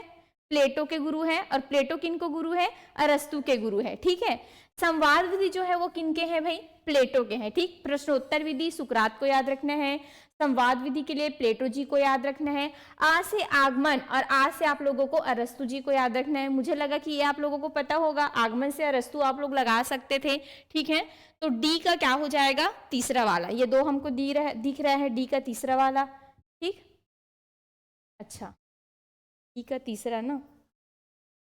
प्लेटो के गुरु है। और प्लेटो किनको गुरु है? अरस्तु के गुरु है, ठीक है। संवाद विधि जो है वो किनके हैं भाई? प्लेटो के हैं, ठीक। प्रश्नोत्तर विधि सुकरात को याद रखना है, संवाद विधि के लिए प्लेटो जी को याद रखना है। आ से आगमन और आ से आप लोगों को अरस्तु जी को याद रखना है। मुझे लगा कि ये आप लोगों को पता होगा, आगमन से अरस्तु आप लोग लगा सकते थे, ठीक है। तो डी का क्या हो जाएगा? तीसरा वाला, ये दो हमको दिख रहा है, डी का तीसरा वाला, ठीक। अच्छा, डी का तीसरा ना,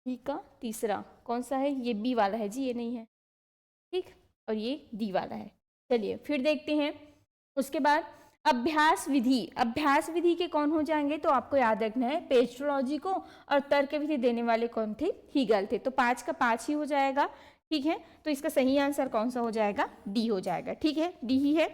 डी का तीसरा कौन सा है? ये बी वाला है जी, ये नहीं है, ठीक। और ये डी वाला है। चलिए फिर देखते हैं उसके बाद अभ्यास विधि। अभ्यास विधि के कौन हो जाएंगे, तो आपको याद रखना है पेस्ट्रोलॉजी को, और तर्क विधि देने वाले कौन थे, हीगल थे। तो 5 का 5 ही हो जाएगा। ठीक है, तो इसका सही आंसर कौन सा हो जाएगा, डी हो जाएगा। ठीक है, डी ही है।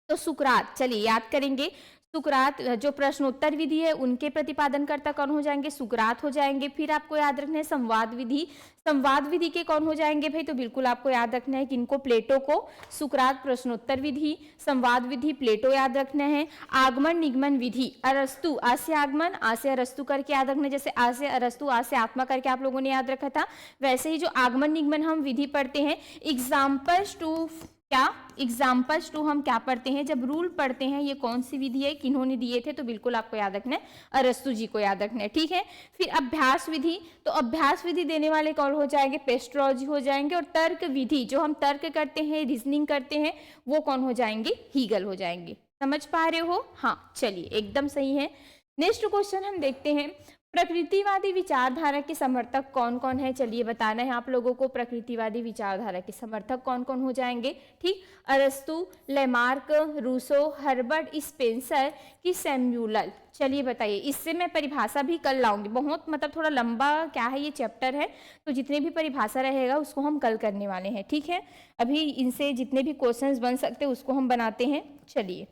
तो सुकरात, चलिए याद करेंगे, सुकरात जो प्रश्नोत्तर विधि है उनके प्रतिपादनकर्ता कौन हो जाएंगे, सुकरात हो जाएंगे। फिर आपको याद रखना है संवाद विधि। संवाद विधि के कौन हो जाएंगे भाई, तो बिल्कुल आपको याद रखना है कि इनको, प्लेटो को। सुकरात प्रश्नोत्तर विधि, संवाद विधि प्लेटो याद रखना है। आगमन निगमन विधि अरस्तु, आ से आगमन आ से अरस्तु करके याद रखना, जैसे आ से अरस्तु आ से आत्मा करके आप लोगों ने याद रखा था, वैसे ही जो आगमन निगमन हम विधि पढ़ते हैं, एग्जाम्पल्स टू क्या, एग्जाम्पल्स टू हम क्या पढ़ते हैं, जब रूल पढ़ते हैं, ये कौन सी विधि है, किन्होंने दिए थे, तो बिल्कुल आपको याद रखना है अरस्तु जी को याद रखना है। ठीक है, फिर अभ्यास विधि, तो अभ्यास विधि देने वाले कौन हो जाएंगे, पेस्ट्रोलॉजी हो जाएंगे। और तर्क विधि जो हम तर्क करते हैं, रीजनिंग करते हैं, वो कौन हो जाएंगे, हीगल हो जाएंगे। समझ पा रहे हो, हाँ चलिए एकदम सही है। नेक्स्ट क्वेश्चन हम देखते हैं, प्रकृतिवादी विचारधारा के समर्थक कौन कौन है, चलिए बताना है आप लोगों को, प्रकृतिवादी विचारधारा के समर्थक कौन कौन हो जाएंगे। ठीक, अरस्तु, लेमार्क, रूसो, हर्बर्ट स्पेंसर की सैम्यूल। चलिए बताइए, इससे मैं परिभाषा भी कल लाऊंगी, बहुत मतलब थोड़ा लंबा क्या है ये चैप्टर है, तो जितने भी परिभाषा रहेगा उसको हम कल करने वाले हैं। ठीक है, अभी इनसे जितने भी क्वेश्चंस बन सकते हैं उसको हम बनाते हैं। चलिए,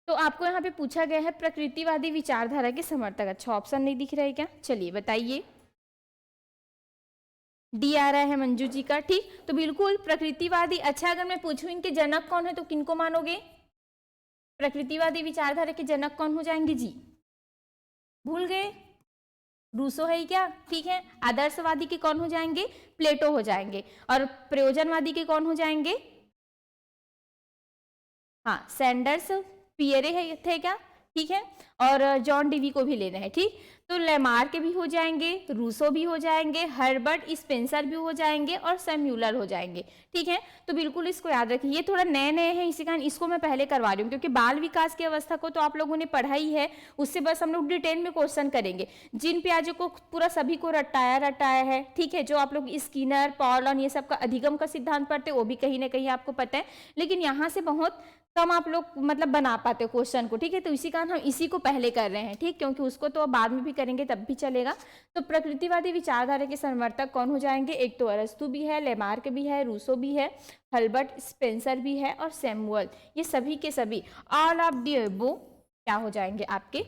तो आपको यहाँ पे पूछा गया है प्रकृतिवादी विचारधारा के समर्थक, अच्छा ऑप्शन नहीं दिख रहा है क्या, चलिए बताइए। डी आ रहा है मंजू जी का। ठीक, तो बिल्कुल प्रकृतिवादी। अच्छा, अगर मैं पूछूं इनके जनक कौन है तो किनको मानोगे, प्रकृतिवादी विचारधारा के जनक कौन हो जाएंगे जी, भूल गए, रूसो है क्या। ठीक है, आदर्शवादी के कौन हो जाएंगे, प्लेटो हो जाएंगे। और प्रयोजनवादी के कौन हो जाएंगे, हाँ सैंडर्स पियरे है थे क्या। ठीक है, और जॉन डीवी को भी लेना है। ठीक, तो लेमार्क भी हो जाएंगे, रूसो भी हो जाएंगे, हर्बर्ट स्पेंसर भी हो जाएंगे, और सैम्यूलर हो जाएंगे। ठीक है, तो बिल्कुल इसको याद रखिए, ये थोड़ा नए नए हैं इसी कारण इसको मैं पहले करवा रही हूँ, क्योंकि बाल विकास की अवस्था को तो आप लोगों ने पढ़ा ही है, उससे बस हम लोग डिटेल में क्वेश्चन करेंगे। जिन प्याजों को पूरा सभी को रटाया रटाया है, ठीक है, जो आप लोग स्किनर, पॉलन ये सब का अधिगम का सिद्धांत पढ़ते वो भी कहीं ना कहीं आपको पता है, लेकिन यहाँ से बहुत कम आप लोग मतलब बना पाते क्वेश्चन को। ठीक है, तो इसी कारण हम इसी को पहले कर रहे हैं। ठीक, क्योंकि उसको तो बाद में भी करेंगे तब भी चलेगा। तो प्रकृतिवादी विचारधारा के समर्थक कौन हो जाएंगे, एक तो अरस्तु भी है, लेमार्क भी है, रूसो भी है, हर्बर्ट स्पेंसर भी है, और सैमुअल। ये सभी के सभी ऑल ऑफ दी अबव क्या हो जाएंगे, आपके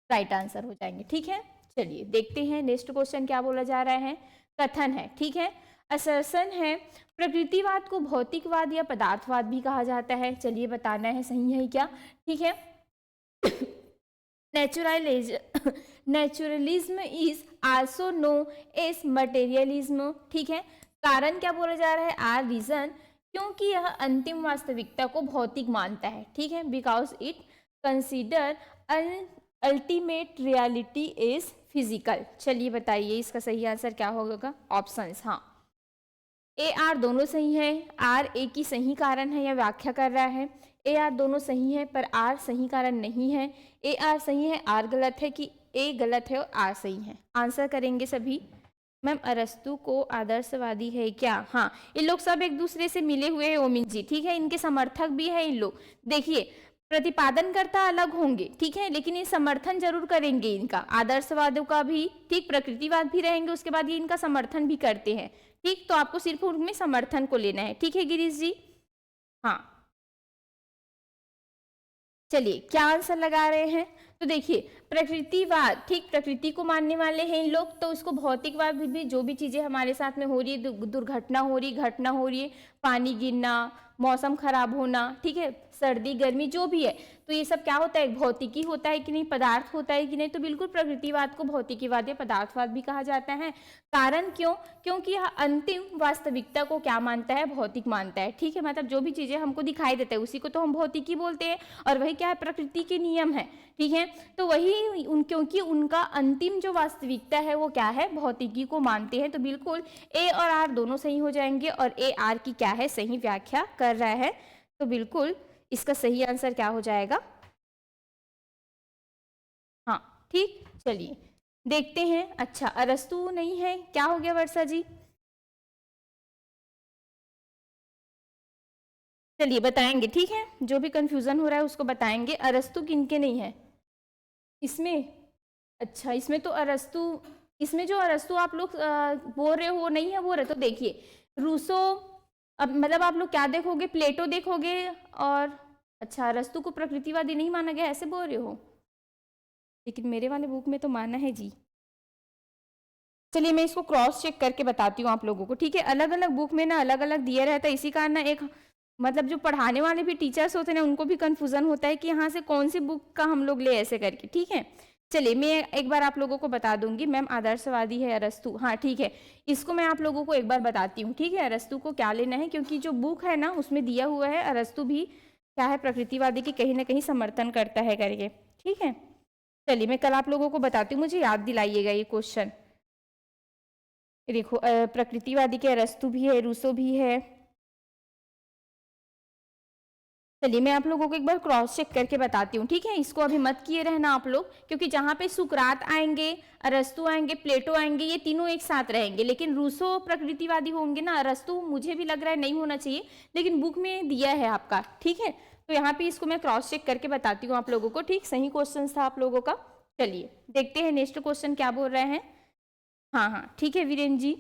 राइट आंसर हो जाएंगे। ठीक है, चलिए देखते हैं नेक्स्ट क्वेश्चन क्या बोला जा रहा है। कथन है, ठीक है, असर्शन है, प्रकृतिवाद को भौतिकवाद या पदार्थवाद भी कहा जाता है, चलिए बताना है सही है क्या। ठीक है, naturalism is also known as materialism. ठीक है, कारण क्या बोला जा रहा है, आर रीजन, क्योंकि यह अंतिम वास्तविकता को भौतिक मानता है। ठीक है, because it consider ultimate reality is physical. चलिए बताइए इसका सही आंसर क्या होगा, ऑप्शंस, हाँ ए आर दोनों सही है, आर ए की सही कारण है या व्याख्या कर रहा है, ए आर दोनों सही है पर आर सही कारण नहीं है, ए आर सही है आर गलत है, कि ए गलत है और आर सही है। आंसर करेंगे सभी। मैम अरस्तु को आदर्शवादी है क्या, हाँ ये लोग सब एक दूसरे से मिले हुए हैं ओमिन जी। ठीक है, इनके समर्थक भी है इन लोग। देखिए प्रतिपादनकर्ता अलग होंगे, ठीक है, लेकिन ये समर्थन जरूर करेंगे इनका, आदर्शवादों का भी। ठीक, प्रकृतिवाद भी रहेंगे, उसके बाद ये इनका समर्थन भी करते हैं। ठीक, तो आपको सिर्फ उनमें समर्थन को लेना है। ठीक है गिरीश जी, हाँ चलिए क्या आंसर लगा रहे हैं। तो देखिए प्रकृतिवाद, ठीक, प्रकृति को मानने वाले हैं इन लोग, तो उसको भौतिकवाद भी, जो भी चीजें हमारे साथ में हो रही है, दुर्घटना हो रही, घटना हो रही है, पानी गिरना, मौसम खराब होना, ठीक है, सर्दी गर्मी जो भी है, तो ये सब क्या होता है, भौतिकी होता है कि नहीं, पदार्थ होता है कि नहीं, तो बिल्कुल प्रकृतिवाद को भौतिकीवाद या पदार्थवाद भी कहा जाता है। कारण क्यों, क्योंकि यह अंतिम वास्तविकता को क्या मानता है, भौतिक मानता है। ठीक है, मतलब जो भी चीजें हमको दिखाई देता है उसी को तो हम भौतिकी बोलते हैं, और वही क्या है, प्रकृति के नियम है। ठीक है, तो वही क्योंकि उनका अंतिम जो वास्तविकता है वो क्या है, भौतिकी को मानते हैं, तो बिल्कुल ए और आर दोनों सही हो जाएंगे, और ए आर की क्या है, सही व्याख्या कर रहा है, तो बिल्कुल इसका सही आंसर क्या हो जाएगा, हाँ ठीक। चलिए देखते हैं, अच्छा अरस्तु नहीं है, क्या हो गया वर्षा जी, चलिए बताएंगे, ठीक है, जो भी कंफ्यूजन हो रहा है उसको बताएंगे। अरस्तु किनके नहीं है इसमें? अच्छा, इसमें तो अरस्तु, इसमें जो अरस्तु आप लोग बोल रहे हो नहीं है वो रहे, तो देखिए रूसो, अब मतलब आप लोग क्या देखोगे, प्लेटो देखोगे और अच्छा अरस्तु को प्रकृतिवादी नहीं माना गया ऐसे बोल रहे हो, लेकिन मेरे वाले बुक में तो माना है जी। चलिए मैं इसको क्रॉस चेक करके बताती हूँ आप लोगों को, ठीक है। अलग अलग बुक में ना अलग अलग दिया रहता है, इसी कारण ना एक मतलब जो पढ़ाने वाले भी टीचर्स होते हैं ना उनको भी कंफ्यूजन होता है कि यहाँ से कौन सी बुक का हम लोग ले ऐसे करके, ठीक है। चलिए मैं एक बार आप लोगों को बता दूंगी। मैम आदर्शवादी है अरस्तु, हाँ ठीक है, इसको मैं आप लोगों को एक बार बताती हूँ, ठीक है। अरस्तु को क्या लेना है, क्योंकि जो बुक है ना उसमें दिया हुआ है अरस्तु भी क्या है, प्रकृतिवादी की कहीं ना कहीं समर्थन करता है करके, ठीक है। चलिए मैं कल आप लोगों को बताती हूँ, मुझे याद दिलाइएगा ये क्वेश्चन। देखो प्रकृतिवादी के अरस्तु भी है, रूसो भी है। चलिए मैं आप लोगों को एक बार क्रॉस चेक करके बताती हूँ, ठीक है। इसको अभी मत किए रहना आप लोग, क्योंकि जहाँ पे सुकरात आएंगे, अरस्तु आएंगे, प्लेटो आएंगे, ये तीनों एक साथ रहेंगे, लेकिन रूसो प्रकृतिवादी होंगे ना। अरस्तु मुझे भी लग रहा है नहीं होना चाहिए, लेकिन बुक में दिया है आपका, ठीक है। तो यहाँ पे इसको मैं क्रॉस चेक करके बताती हूँ आप लोगों को, ठीक। सही क्वेश्चन था आप लोगों का। चलिए देखते हैं नेक्स्ट क्वेश्चन क्या बोल रहे हैं। हाँ हाँ ठीक है वीरेंद्र जी,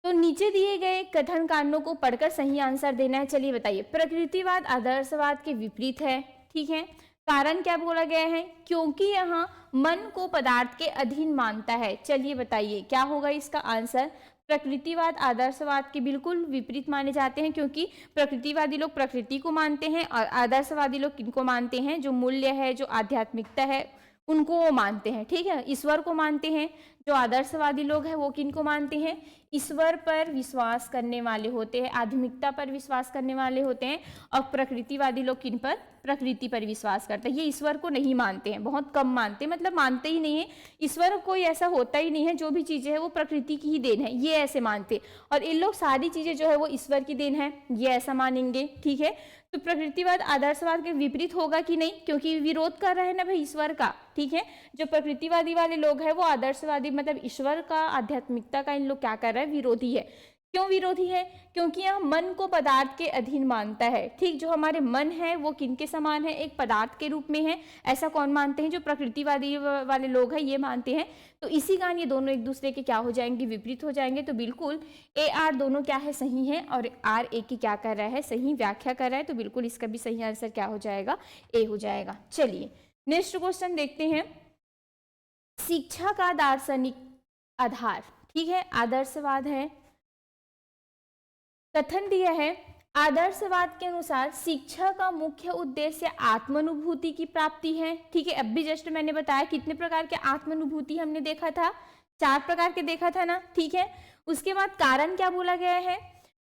तो नीचे दिए गए कथन कांडों को पढ़कर सही आंसर देना है। चलिए बताइए, प्रकृतिवाद आदर्शवाद के विपरीत है, ठीक है। कारण क्या बोला गया है, क्योंकि यहाँ मन को पदार्थ के अधीन मानता है। चलिए बताइए क्या होगा इसका आंसर। प्रकृतिवाद आदर्शवाद के बिल्कुल विपरीत माने जाते हैं, क्योंकि प्रकृतिवादी लोग प्रकृति को मानते हैं और आदर्शवादी लोग किनको मानते हैं, जो मूल्य है, जो आध्यात्मिकता है, उनको वो मानते हैं, ठीक है। ईश्वर को मानते हैं। जो आदर्शवादी लोग हैं वो किनको मानते हैं, ईश्वर पर विश्वास करने वाले होते हैं, आध्यात्मिकता पर विश्वास करने वाले होते हैं। और प्रकृतिवादी लोग किन पर, प्रकृति पर विश्वास करते हैं। ये ईश्वर को नहीं मानते हैं, बहुत कम मानते हैं, मतलब मानते ही नहीं है। ईश्वर कोई ऐसा होता ही नहीं है, जो भी चीजें है वो प्रकृति की ही देन है, ये ऐसे मानते। और इन लोग सारी चीजें जो है वो ईश्वर की देन है, ये ऐसा मानेंगे, ठीक है। तो प्रकृतिवाद आदर्शवाद के विपरीत होगा कि नहीं, क्योंकि विरोध कर रहे हैं ना भाई ईश्वर का, ठीक है। जो प्रकृतिवादी वाले लोग हैं वो आदर्शवादी मतलब ईश्वर का, आध्यात्मिकता का इन लोग क्या कर रहे हैं, विरोधी है। क्यों विरोधी है, क्योंकि यह मन को पदार्थ के अधीन मानता है, ठीक। जो हमारे मन है वो किनके समान है, एक पदार्थ के रूप में है, ऐसा कौन मानते हैं, जो प्रकृतिवादी वाले लोग हैं ये मानते हैं। तो इसी कारण ये दोनों एक दूसरे के क्या हो जाएंगे, विपरीत हो जाएंगे। तो बिल्कुल ए आर दोनों क्या है, सही है, और आर ए की क्या कर रहा है, सही व्याख्या कर रहा है। तो बिल्कुल इसका भी सही आंसर क्या हो जाएगा, ए हो जाएगा। चलिए नेक्स्ट क्वेश्चन देखते हैं। शिक्षा का दार्शनिक आधार, ठीक है, आदर्शवाद है। कथन दिया है, आदर्शवाद के अनुसार शिक्षा का मुख्य उद्देश्य आत्मानुभूति की प्राप्ति है, ठीक है। अब भी जस्ट मैंने बताया कितने प्रकार के आत्मानुभूति हमने देखा था, 4 प्रकार के देखा था ना, ठीक है। उसके बाद कारण क्या बोला गया है,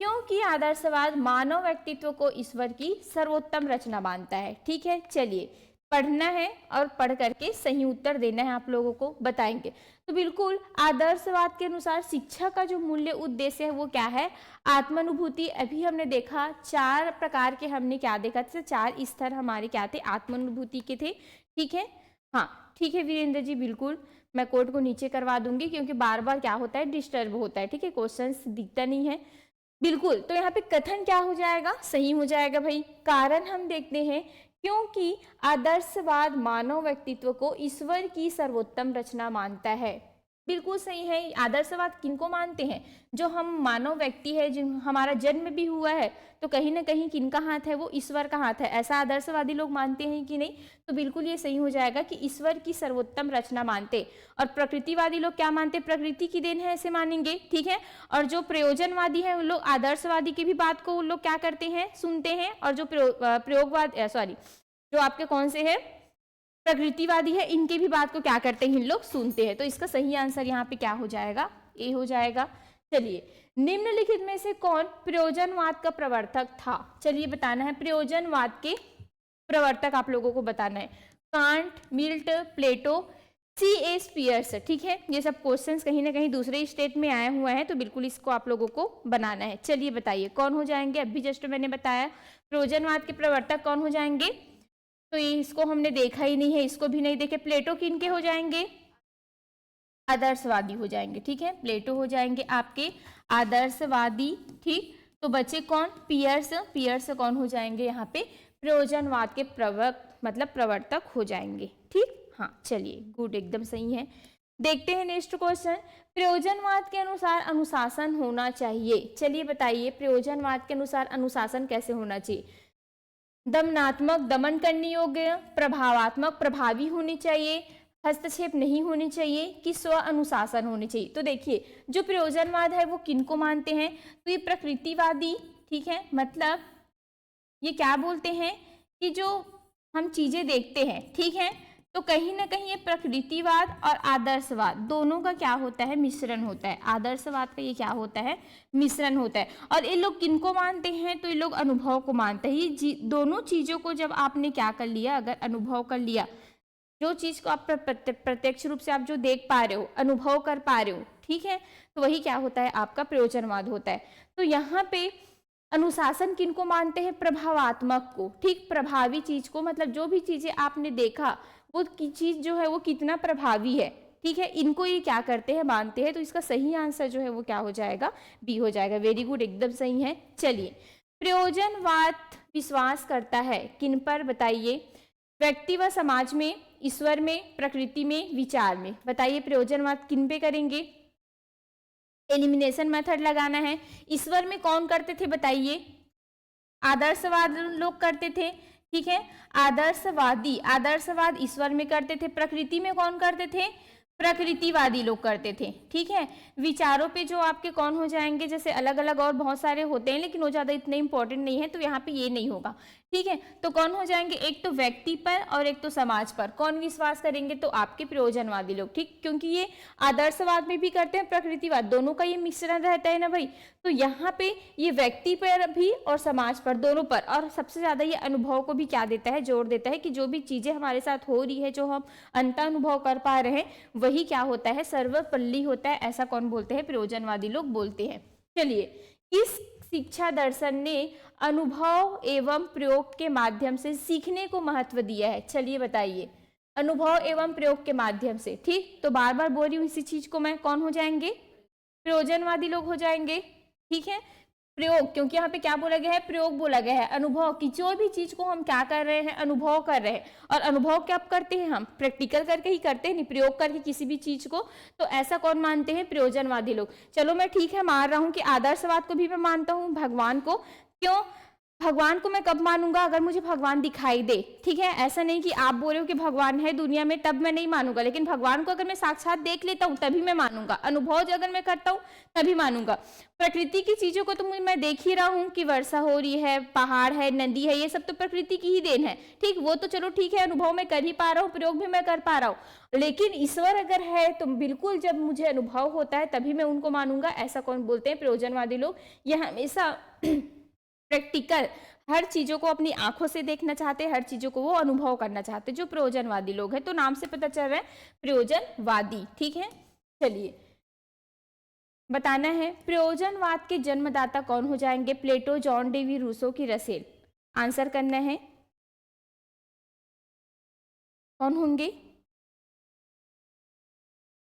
क्योंकि आदर्शवाद मानव व्यक्तित्व को ईश्वर की सर्वोत्तम रचना मानता है, ठीक है। चलिए पढ़ना है और पढ़ करके सही उत्तर देना है, आप लोगों को बताएंगे। तो बिल्कुल आदर्शवाद के अनुसार शिक्षा का जो मूल्य उद्देश्य है वो क्या है, आत्मानुभूति। अभी हमने देखा 4 प्रकार के, हमने क्या देखा था, 4 स्तर हमारे क्या थे, आत्मानुभूति के थे, ठीक है। हाँ ठीक है वीरेंद्र जी, बिल्कुल मैं कोड को नीचे करवा दूंगी, क्योंकि बार बार क्या होता है, डिस्टर्ब होता है, ठीक है, क्वेश्चन दिखता नहीं है। बिल्कुल, तो यहाँ पे कथन क्या हो जाएगा, सही हो जाएगा भाई। कारण हम देखते हैं, क्योंकि आदर्शवाद मानव व्यक्तित्व को ईश्वर की सर्वोत्तम रचना मानता है। बिल्कुल सही है। आदर्शवाद किनको मानते हैं, जो हम मानव व्यक्ति है, जो हमारा जन्म भी हुआ है, तो कहीं ना कहीं किनका हाथ है, वो ईश्वर का हाथ है, ऐसा आदर्शवादी लोग मानते हैं कि नहीं। तो बिल्कुल ये सही हो जाएगा कि ईश्वर की सर्वोत्तम रचना मानते। और प्रकृतिवादी लोग क्या मानते, प्रकृति की देन है, ऐसे मानेंगे, ठीक है। और जो प्रयोजनवादी है उन लोग आदर्शवादी की भी बात को उन लोग क्या करते हैं, सुनते हैं। और जो प्रयोगवाद सॉरी जो आपके कौन से है, प्रकृतिवादी है, इनकी भी बात को क्या करते हैं, इन लोग सुनते हैं। तो इसका सही आंसर यहाँ पे क्या हो जाएगा, ए हो जाएगा। चलिए निम्नलिखित में से कौन प्रयोजनवाद का प्रवर्तक था, चलिए बताना है। प्रयोजनवाद के प्रवर्तक आप लोगों को बताना है, कांट, मिल्ट, प्लेटो, C.S. पियर्स, ठीक है। ये सब क्वेश्चंस कहीं ना कहीं दूसरे स्टेट में आए हुए हैं, तो बिल्कुल इसको आप लोगों को बनाना है। चलिए बताइए कौन हो जाएंगे। अभी जस्ट मैंने बताया प्रयोजनवाद के प्रवर्तक कौन हो जाएंगे, तो इसको हमने देखा ही नहीं है, इसको भी नहीं देखे। प्लेटो किनके हो जाएंगे, आदर्शवादी हो जाएंगे, ठीक है। प्लेटो हो जाएंगे आपके आदर्शवादी, ठीक। तो बचे कौन, पियर्स। पियर्स कौन हो जाएंगे यहाँ पे, प्रयोजनवाद के प्रवर्तक हो जाएंगे। ठीक, हाँ चलिए गुड, एकदम सही है। देखते हैं नेक्स्ट क्वेश्चन। प्रयोजनवाद के अनुसार अनुशासन होना चाहिए। चलिए बताइए, प्रयोजनवाद के अनुसार अनुशासन कैसे होना चाहिए। दमनात्मक, दमन करने योग्य, प्रभावात्मक, प्रभावी होनी चाहिए, हस्तक्षेप नहीं होनी चाहिए, कि स्व अनुशासन होनी चाहिए। तो देखिए, जो प्रयोजनवाद है वो किनको मानते हैं, तो ये प्रकृतिवादी, ठीक है, मतलब ये क्या बोलते हैं कि जो हम चीजें देखते हैं, ठीक है, तो कहीं ना कहीं ये प्रकृतिवाद और आदर्शवाद दोनों का क्या होता है, मिश्रण होता है। आदर्शवाद का ये क्या होता है, मिश्रण होता है। और ये लोग किनको मानते हैं, तो ये लोग अनुभव को मानते हैं। ये दोनों चीजों को जब आपने क्या कर लिया, अगर अनुभव कर लिया, जो चीज को आप प्रत्यक्ष रूप से आप जो देख पा रहे हो, अनुभव कर पा रहे हो, ठीक है, तो वही क्या होता है, आपका प्रयोजनवाद होता है। तो यहाँ पे अनुशासन किनको मानते हैं, प्रभावात्मक को, ठीक, प्रभावी चीज को, मतलब जो भी चीजें आपने देखा वो चीज जो है वो कितना प्रभावी है, ठीक है, इनको ये क्या करते हैं, मानते हैं। तो इसका सही आंसर जो है वो क्या हो जाएगा, बी हो जाएगा। वेरी गुड, एकदम सही है। चलिए, प्रयोजनवाद विश्वास करता है किन पर, बताइए। व्यक्ति व समाज में, ईश्वर में, प्रकृति में, विचार में। बताइए प्रयोजनवाद किन पे करेंगे, एलिमिनेशन मेथड लगाना है। ईश्वर में कौन करते थे, बताइए, आदर्शवाद लोग करते थे, ठीक है, आदर्शवाद ईश्वर में करते थे। प्रकृति में कौन करते थे, प्रकृतिवादी लोग करते थे, ठीक है। विचारों पे जो आपके कौन हो जाएंगे, जैसे अलग अलग और बहुत सारे होते हैं, लेकिन वो ज्यादा इतने इंपॉर्टेंट नहीं है, तो यहाँ पे ये नहीं होगा, ठीक है। तो कौन हो जाएंगे, एक तो व्यक्ति पर और एक तो समाज पर कौन विश्वास करेंगे, तो आपके प्रयोजनवादी लोग, ठीक, क्योंकि ये आदर्शवाद में भी करते हैं, प्रकृतिवाद, दोनों का ये मिश्रण रहता है ना भाई। तो यहाँ पे ये व्यक्ति पर भी और समाज पर, दोनों पर, और सबसे ज्यादा ये अनुभव को भी क्या देता है, जोर देता है, कि जो भी चीजें हमारे साथ हो रही है, जो हम अंत अनुभव कर पा रहे हैं, वही क्या होता है, सर्वपल्ली होता है। ऐसा कौन बोलते हैं, प्रयोजनवादी लोग बोलते हैं। चलिए, इस शिक्षा दर्शन ने अनुभव एवं प्रयोग के माध्यम से सीखने को महत्व दिया है। चलिए बताइए, अनुभव एवं प्रयोग के माध्यम से, ठीक, तो बार बार बोल रही हूँ इसी चीज को मैं, कौन हो जाएंगे, प्रयोजनवादी लोग हो जाएंगे, ठीक है। प्रयोग, क्योंकि यहाँ पे क्या बोला गया है, प्रयोग बोला गया है, अनुभव की जो भी चीज को हम क्या कर रहे हैं, अनुभव कर रहे हैं। और अनुभव क्या करते हैं, हम प्रैक्टिकल करके ही करते हैं, नहीं प्रयोग करके किसी भी चीज को। तो ऐसा कौन मानते हैं, प्रयोजनवादी लोग। चलो मैं ठीक है मान रहा हूँ कि आदर्शवाद को भी मैं मानता हूँ, भगवान को, क्यों, भगवान को मैं कब मानूंगा, अगर मुझे भगवान दिखाई दे, ठीक है। ऐसा नहीं कि आप बोल रहे हो कि भगवान है दुनिया में तब मैं नहीं मानूंगा, लेकिन भगवान को अगर मैं साक्षात देख लेता हूँ तभी मैं मानूंगा, अनुभव अगर मैं करता हूँ तभी मानूंगा। प्रकृति की चीजों को तो मैं देख ही रहा हूँ कि वर्षा हो रही है, पहाड़ है, नदी है, ये सब तो प्रकृति की ही देन है, ठीक, वो तो चलो ठीक है, अनुभव मैं कर ही पा रहा हूँ, प्रयोग भी मैं कर पा रहा हूँ। लेकिन ईश्वर अगर है तो बिल्कुल जब मुझे अनुभव होता है तभी मैं उनको मानूंगा। ऐसा कौन बोलते हैं, प्रयोजनवादी लोग। ये हमेशा प्रैक्टिकल हर चीजों को अपनी आंखों से देखना चाहते हैं, हर चीजों को वो अनुभव करना चाहते हैं, जो प्रयोजनवादी लोग हैं। तो नाम से पता चल रहा है प्रयोजनवादी, ठीक है। चलिए बताना है, प्रयोजनवाद के जन्मदाता कौन हो जाएंगे, प्लेटो, जॉन डेवी, रूसो की रसेल। आंसर करना है, कौन होंगे,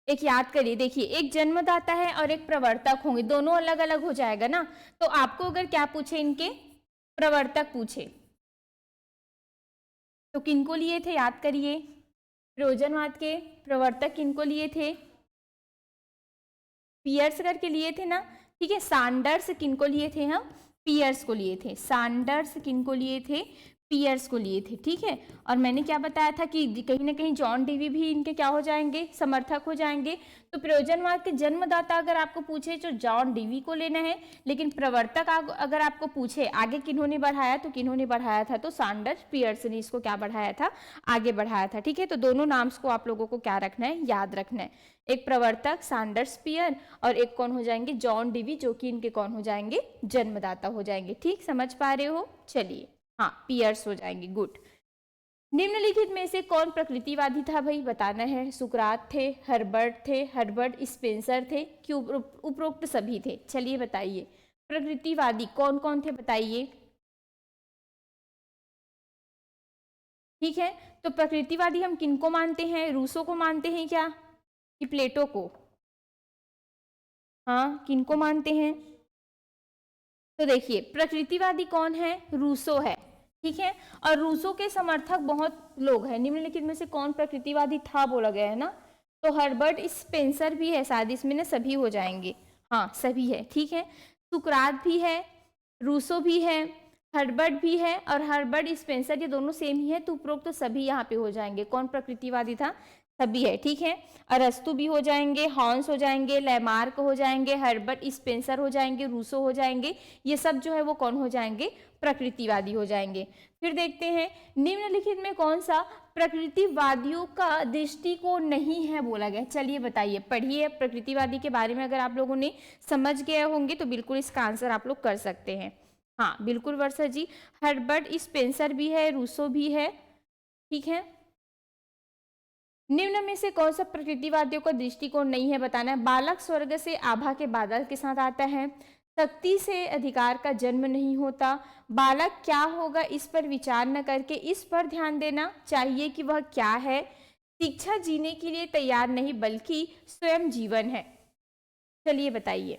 एक याद करिए। देखिए, एक जन्मदाता है और एक प्रवर्तक होंगे, दोनों अलग अलग हो जाएगा ना। तो आपको अगर क्या पूछे, इनके प्रवर्तक पूछे तो किनको लिए थे, याद करिए, प्रयोजनवाद के प्रवर्तक किनको लिए थे, पियर्स करके लिए थे ना, ठीक है। सैंडर्स किनको लिए थे, हम पियर्स को लिए थे। सैंडर्स किनको लिए थे, पियर्स को लिए थे, ठीक है। और मैंने क्या बताया था कि कहीं ना कहीं जॉन डेवी भी इनके क्या हो जाएंगे, समर्थक हो जाएंगे। तो प्रयोजनवाद के जन्मदाता अगर आपको पूछे तो जॉन डेवी को लेना है, लेकिन प्रवर्तक अगर आपको पूछे आगे किन्होंने बढ़ाया, तो किन्होंने बढ़ाया था, तो सैंडर्स पियर्स ने इसको क्या बढ़ाया था, आगे बढ़ाया था, ठीक है। तो दोनों नाम्स को आप लोगों को क्या रखना है, याद रखना है। एक प्रवर्तक सैंडर्स पियर और एक कौन हो जाएंगे, जॉन डेवी, जो कि इनके कौन हो जाएंगे, जन्मदाता हो जाएंगे, ठीक, समझ पा रहे हो। चलिए, हाँ पियर्स हो जाएंगे, गुड। निम्नलिखित में से कौन प्रकृतिवादी था भाई, बताना है। सुकरात थे, हर्बर्ट स्पेंसर थे, कि उपरोक्त सभी थे। चलिए बताइए, प्रकृतिवादी कौन कौन थे, बताइए। ठीक है, तो प्रकृतिवादी हम किनको मानते हैं, रूसो को मानते हैं क्या, कि प्लेटो को, हाँ किनको मानते हैं, तो देखिए प्रकृतिवादी कौन है, रूसो है, ठीक है। और रूसो के समर्थक बहुत लोग हैं, निम्नलिखित में से कौन प्रकृतिवादी था बोला गया है ना, तो हर्बर्ट स्पेंसर भी है शायद इसमें ना, सभी हो जाएंगे, हाँ सभी है, ठीक है। सुकरात भी है, रूसो भी है, हर्बर्ट भी है और हर्बर्ट स्पेंसर, ये दोनों सेम ही है, तो उपरोक्त तो सभी यहाँ पे हो जाएंगे। कौन प्रकृतिवादी था, सभी है, ठीक है। अरस्तु भी हो जाएंगे, हॉन्स हो जाएंगे, लैमार्क हो जाएंगे, हर्बर्ट स्पेंसर हो जाएंगे, रूसो हो जाएंगे, ये सब जो है वो कौन हो जाएंगे, प्रकृतिवादी हो जाएंगे। फिर देखते हैं निम्नलिखित में कौन सा प्रकृतिवादियों का दृष्टिकोण नहीं है बोला गया। चलिए बताइए, पढ़िए प्रकृतिवादी के बारे में, अगर आप लोगों ने समझ गए होंगे तो बिल्कुल इसका आंसर आप लोग कर सकते हैं। हाँ बिल्कुल वर्षा जी, हर्बर्ट स्पेंसर भी है, रूसो भी है, ठीक है। निम्न में से कौन सा प्रकृतिवादियों का दृष्टिकोण नहीं है बताना है। बालक स्वर्ग से आभा के बादल के साथ आता है, शक्ति से अधिकार का जन्म नहीं होता, बालक क्या होगा इस पर विचार न करके इस पर ध्यान देना चाहिए कि वह क्या है, शिक्षा जीने के लिए तैयार नहीं बल्कि स्वयं जीवन है। चलिए बताइए,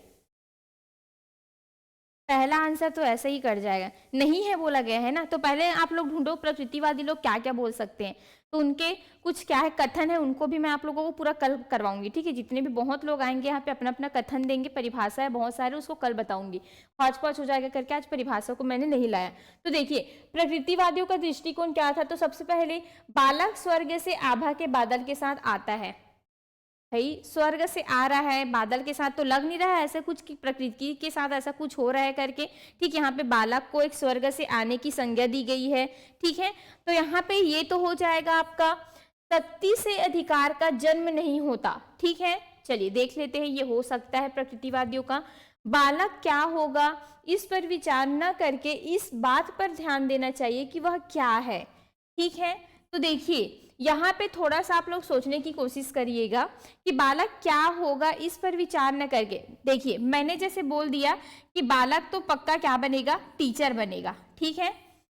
पहला आंसर तो ऐसे ही कर जाएगा, नहीं है बोला गया है ना। तो पहले आप लोग ढूंढो प्रकृतिवादी लोग क्या क्या बोल सकते हैं, तो उनके कुछ क्या है कथन है, उनको भी मैं आप लोगों को पूरा कल करवाऊंगी, ठीक है। जितने भी बहुत लोग आएंगे यहाँ पे अपना अपना कथन देंगे, परिभाषा है बहुत सारे, उसको कल बताऊंगी। हौच पौच हो जाएगा करके आज परिभाषा को मैंने नहीं लाया। तो देखिए प्रकृतिवादियों का दृष्टिकोण क्या था, तो सबसे पहले बालक स्वर्ग से आभा के बादल के साथ आता है, भाई स्वर्ग से आ रहा है बादल के साथ, तो लग नहीं रहा है ऐसा कुछ कि प्रकृति के साथ ऐसा कुछ हो रहा है करके, ठीक। यहाँ पे बालक को एक स्वर्ग से आने की संज्ञा दी गई है, ठीक है। तो यहाँ पे ये तो हो जाएगा आपका, शक्ति से अधिकार का जन्म नहीं होता, ठीक है। चलिए देख लेते हैं, ये हो सकता है प्रकृतिवादियों का। बालक क्या होगा इस पर विचार न करके इस बात पर ध्यान देना चाहिए कि वह क्या है, ठीक है। तो देखिए यहाँ पे थोड़ा सा आप लोग सोचने की कोशिश करिएगा कि बालक क्या होगा इस पर विचार न करके। देखिए मैंने जैसे बोल दिया कि बालक तो पक्का क्या बनेगा, टीचर बनेगा, ठीक है,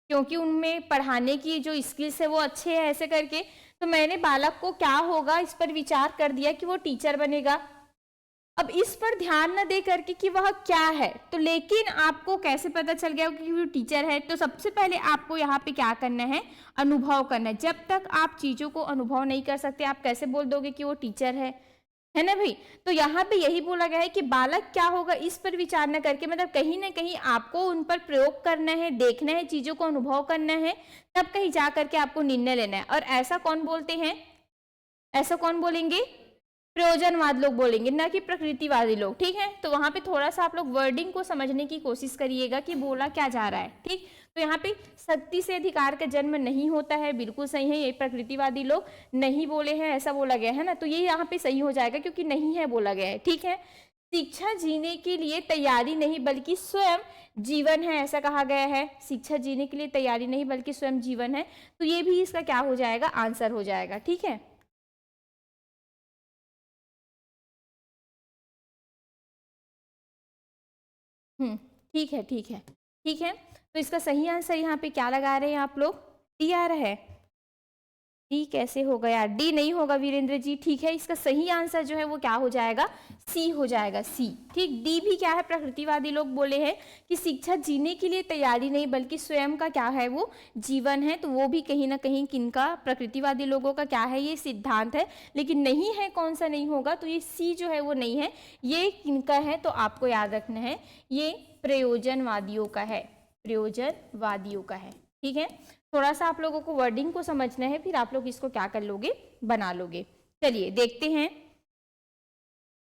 क्योंकि उनमें पढ़ाने की जो स्किल्स है वो अच्छे है ऐसे करके। तो मैंने बालक को क्या होगा इस पर विचार कर दिया कि वो टीचर बनेगा। अब इस पर ध्यान न दे करके कि वह क्या है, तो लेकिन आपको कैसे पता चल गया कि वो टीचर है, तो सबसे पहले आपको यहाँ पे क्या करना है, अनुभव करना है। जब तक आप चीजों को अनुभव नहीं कर सकते आप कैसे बोल दोगे कि वो टीचर है ना भाई। तो यहाँ पे यही बोला गया है कि बालक क्या होगा इस पर विचार न करके, मतलब कहीं ना कहीं आपको उन पर प्रयोग करना है, देखना है, चीजों को अनुभव करना है, तब कहीं जा करके आपको निर्णय लेना है। और ऐसा कौन बोलते हैं, ऐसा कौन बोलेंगे, प्रयोजनवाद लोग बोलेंगे, ना कि प्रकृतिवादी लोग, ठीक है। तो वहां पे थोड़ा सा आप लोग वर्डिंग को समझने की कोशिश करिएगा कि बोला क्या जा रहा है, ठीक। तो यहाँ पे शक्ति से अधिकार का जन्म नहीं होता है, बिल्कुल सही है, ये प्रकृतिवादी लोग नहीं बोले हैं, ऐसा बोला गया है ना, तो ये यहाँ पे सही हो जाएगा क्योंकि नहीं है बोला गया है, ठीक है। शिक्षा जीने के लिए तैयारी नहीं बल्कि स्वयं जीवन है, ऐसा कहा गया है। शिक्षा जीने के लिए तैयारी नहीं बल्कि स्वयं जीवन है, तो ये भी इसका क्या हो जाएगा, आंसर हो जाएगा, ठीक है। ठीक है ठीक है ठीक है। तो इसका सही आंसर यहाँ पे क्या लगा रहे हैं आप लोग, डी आ रहा है। डी कैसे होगा यार, डी नहीं होगा वीरेंद्र जी, ठीक है। इसका सही आंसर जो है वो क्या हो जाएगा, सी हो जाएगा, सी, ठीक। डी भी क्या है, प्रकृतिवादी लोग बोले हैं कि शिक्षा जीने के लिए तैयारी नहीं बल्कि स्वयं का क्या है वो जीवन है, तो वो भी कहीं ना कहीं किनका, प्रकृतिवादी लोगों का क्या है ये सिद्धांत है। लेकिन नहीं है, कौन सा नहीं होगा, तो ये सी जो है वो नहीं है, ये किनका है, तो आपको याद रखना है ये प्रयोजनवादियों का है, प्रयोजनवादियों का है, ठीक है। थोड़ा सा आप लोगों को वर्डिंग को समझना है, फिर आप लोग इसको क्या कर लोगे, बना लोगे। चलिए देखते हैं,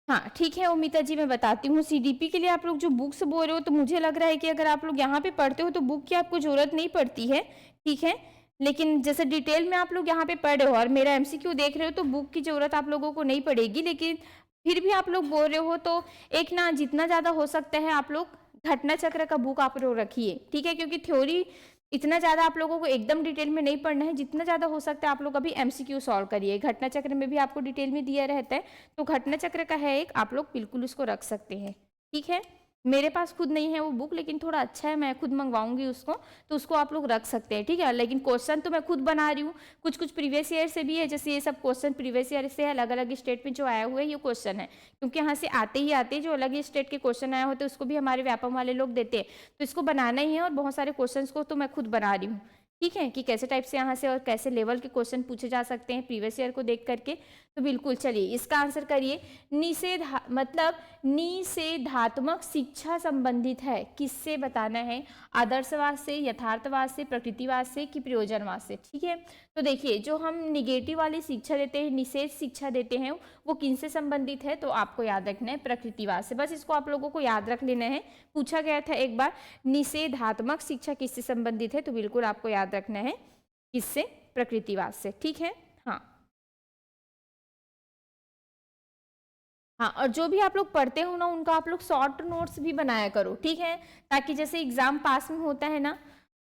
हाँ ठीक है उमिता जी, मैं बताती हूँ। सीडीपी के लिए आप लोग जो बुक्स बोल रहे हो, तो मुझे लग रहा है कि अगर आप लोग यहाँ पे पढ़ते हो तो बुक की आपको जरूरत नहीं पड़ती है, ठीक है। लेकिन जैसे डिटेल में आप लोग यहाँ पे पढ़ रहे हो और मेरा एमसीक्यू देख रहे हो, तो बुक की जरूरत आप लोगों को नहीं पड़ेगी। लेकिन फिर भी आप लोग बोल रहे हो तो एक ना, जितना ज़्यादा हो सकता है आप लोग घटना चक्र का बुक आप लोग रखिए, ठीक है। क्योंकि थ्योरी इतना ज़्यादा आप लोगों को एकदम डिटेल में नहीं पढ़ना है, जितना ज़्यादा हो सकता है आप लोग अभी एमसीक्यू सॉल्व करिए। घटना चक्र में भी आपको डिटेल में दिया रहता है, तो घटना चक्र का है एक, आप लोग बिल्कुल उसको रख सकते हैं, ठीक है। मेरे पास खुद नहीं है वो बुक, लेकिन थोड़ा अच्छा है, मैं खुद मंगवाऊंगी उसको, तो उसको आप लोग रख सकते हैं, ठीक है। लेकिन क्वेश्चन तो मैं खुद बना रही हूँ, कुछ कुछ प्रीवियस ईयर से भी है, जैसे ये सब क्वेश्चन प्रीवियस ईयर से अलग अलग स्टेट में जो आया हुआ है ये क्वेश्चन है, क्योंकि यहाँ से आते ही आते जो अलग स्टेट के क्वेश्चन आए होते हैं उसको भी हमारे व्यापम वाले लोग देते हैं, तो इसको बनाना ही है, और बहुत सारे क्वेश्चन को तो मैं खुद बना रही हूँ, ठीक है, कि कैसे टाइप से यहाँ से और कैसे लेवल के क्वेश्चन पूछे जा सकते हैं प्रीवियस ईयर को देख करके। तो बिल्कुल चलिए इसका आंसर करिए। मतलब निषेधात्मक शिक्षा संबंधित है, किससे बताना है, आदर्शवाद से, यथार्थवाद से, प्रकृतिवाद से कि प्रयोजनवाद से, ठीक है। तो देखिए जो हम निगेटिव वाली शिक्षा देते हैं, निषेध शिक्षा देते हैं, वो किनसे संबंधित है, तो आपको याद रखना है प्रकृतिवाद से, बस इसको आप लोगों को याद रख लेना है। पूछा गया था एक बार निषेधात्मक शिक्षा किससे संबंधित है, तो बिल्कुल आपको याद रखना है किससे, प्रकृतिवाद से, ठीक है। हाँ हाँ, और जो भी आप लोग पढ़ते हो ना उनका आप लोग शॉर्ट नोट्स भी बनाया करो, ठीक है, ताकि जैसे एग्जाम पास में होता है ना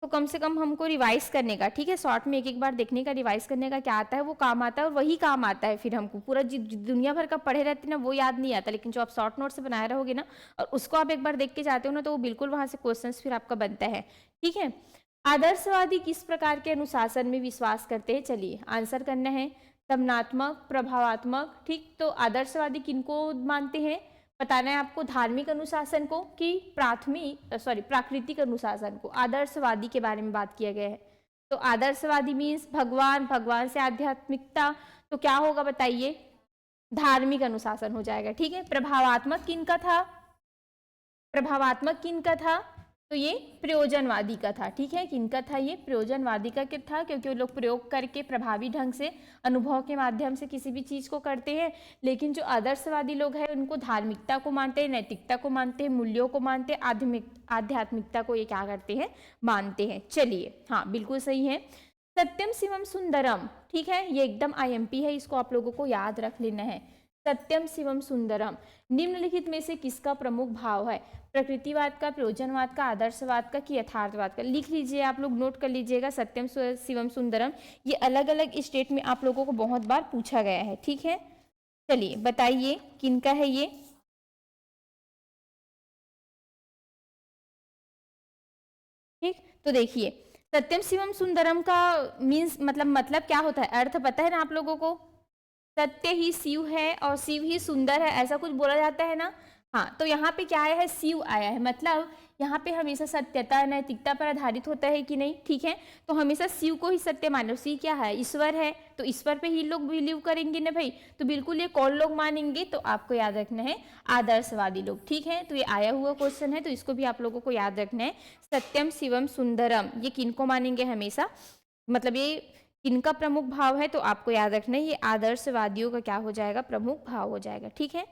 तो कम से कम हमको रिवाइज करने का, ठीक है, शॉर्ट में एक एक बार देखने का, रिवाइज करने का क्या आता है वो काम आता है, और वही काम आता है फिर हमको, पूरा दुनिया भर का पढ़े रहते ना वो याद नहीं आता, लेकिन जो आप शॉर्ट नोट से बनाए रहोगे ना और उसको आप एक बार देख के जाते हो ना तो वो बिल्कुल वहां से क्वेश्चन फिर आपका बनता है, ठीक है। आदर्शवादी किस प्रकार के अनुशासन में विश्वास करते हैं, चलिए आंसर करना है। दमनात्मक, प्रभावात्मक, ठीक, तो आदर्शवादी किनको मानते हैं, बताना है आपको, धार्मिक अनुशासन को कि प्राकृतिक अनुशासन को, आदर्शवादी के बारे में बात किया गया है। तो आदर्शवादी मीन्स भगवान, भगवान से आध्यात्मिकता, तो क्या होगा बताइए, धार्मिक अनुशासन हो जाएगा, ठीक है। प्रभावात्मक किनका था, प्रभावात्मक किनका था, तो ये प्रयोजनवादी का था, ठीक है, किनका था, ये प्रयोजनवादी का क्या था, क्योंकि वो लोग प्रयोग करके प्रभावी ढंग से अनुभव के माध्यम से किसी भी चीज को करते हैं। लेकिन जो आदर्शवादी लोग हैं उनको धार्मिकता को मानते हैं, नैतिकता को मानते हैं, मूल्यों को मानते हैं, आध्यात्मिकता को ये क्या करते हैं, मानते हैं। चलिए हाँ बिल्कुल सही है। सत्यम शिवम सुंदरम, ठीक है, ये एकदम IMP है, इसको आप लोगों को याद रख लेना है। सत्यम शिवम सुंदरम निम्नलिखित में से किसका प्रमुख भाव है, प्रकृतिवाद का, प्रयोजनवाद का, आदर्शवाद का कि यथार्थवाद का, लिख लीजिए आप लोग, नोट कर लीजिएगा। सत्यम शिवम सुंदरम ये अलग अलग स्टेट में आप लोगों को बहुत बार पूछा गया है, ठीक है। चलिए बताइए किनका है ये, ठीक, तो देखिए सत्यम शिवम सुंदरम का मीन्स मतलब क्या होता है, अर्थ पता है ना आप लोगों को, सत्य ही शिव है और शिव ही सुंदर है, ऐसा कुछ बोला जाता है ना। हाँ, तो यहाँ पे क्या आया है, शिव आया है, मतलब यहाँ पे हमेशा सत्यता नैतिकता पर आधारित होता है कि नहीं, ठीक है, तो हमेशा शिव को ही सत्य मानो, शिव क्या है, ईश्वर है, तो ईश्वर पे ही लोग बिलीव करेंगे ना भाई, तो बिल्कुल ये कौन लोग मानेंगे, तो आपको याद रखना है आदर्शवादी लोग, ठीक है। तो ये आया हुआ क्वेश्चन है, तो इसको भी आप लोगों को याद रखना है। सत्यम शिवम सुंदरम ये किनको मानेंगे हमेशा, मतलब ये किनका प्रमुख भाव है, तो आपको याद रखना है ये आदर्शवादियों का क्या हो जाएगा, प्रमुख भाव हो जाएगा, ठीक है।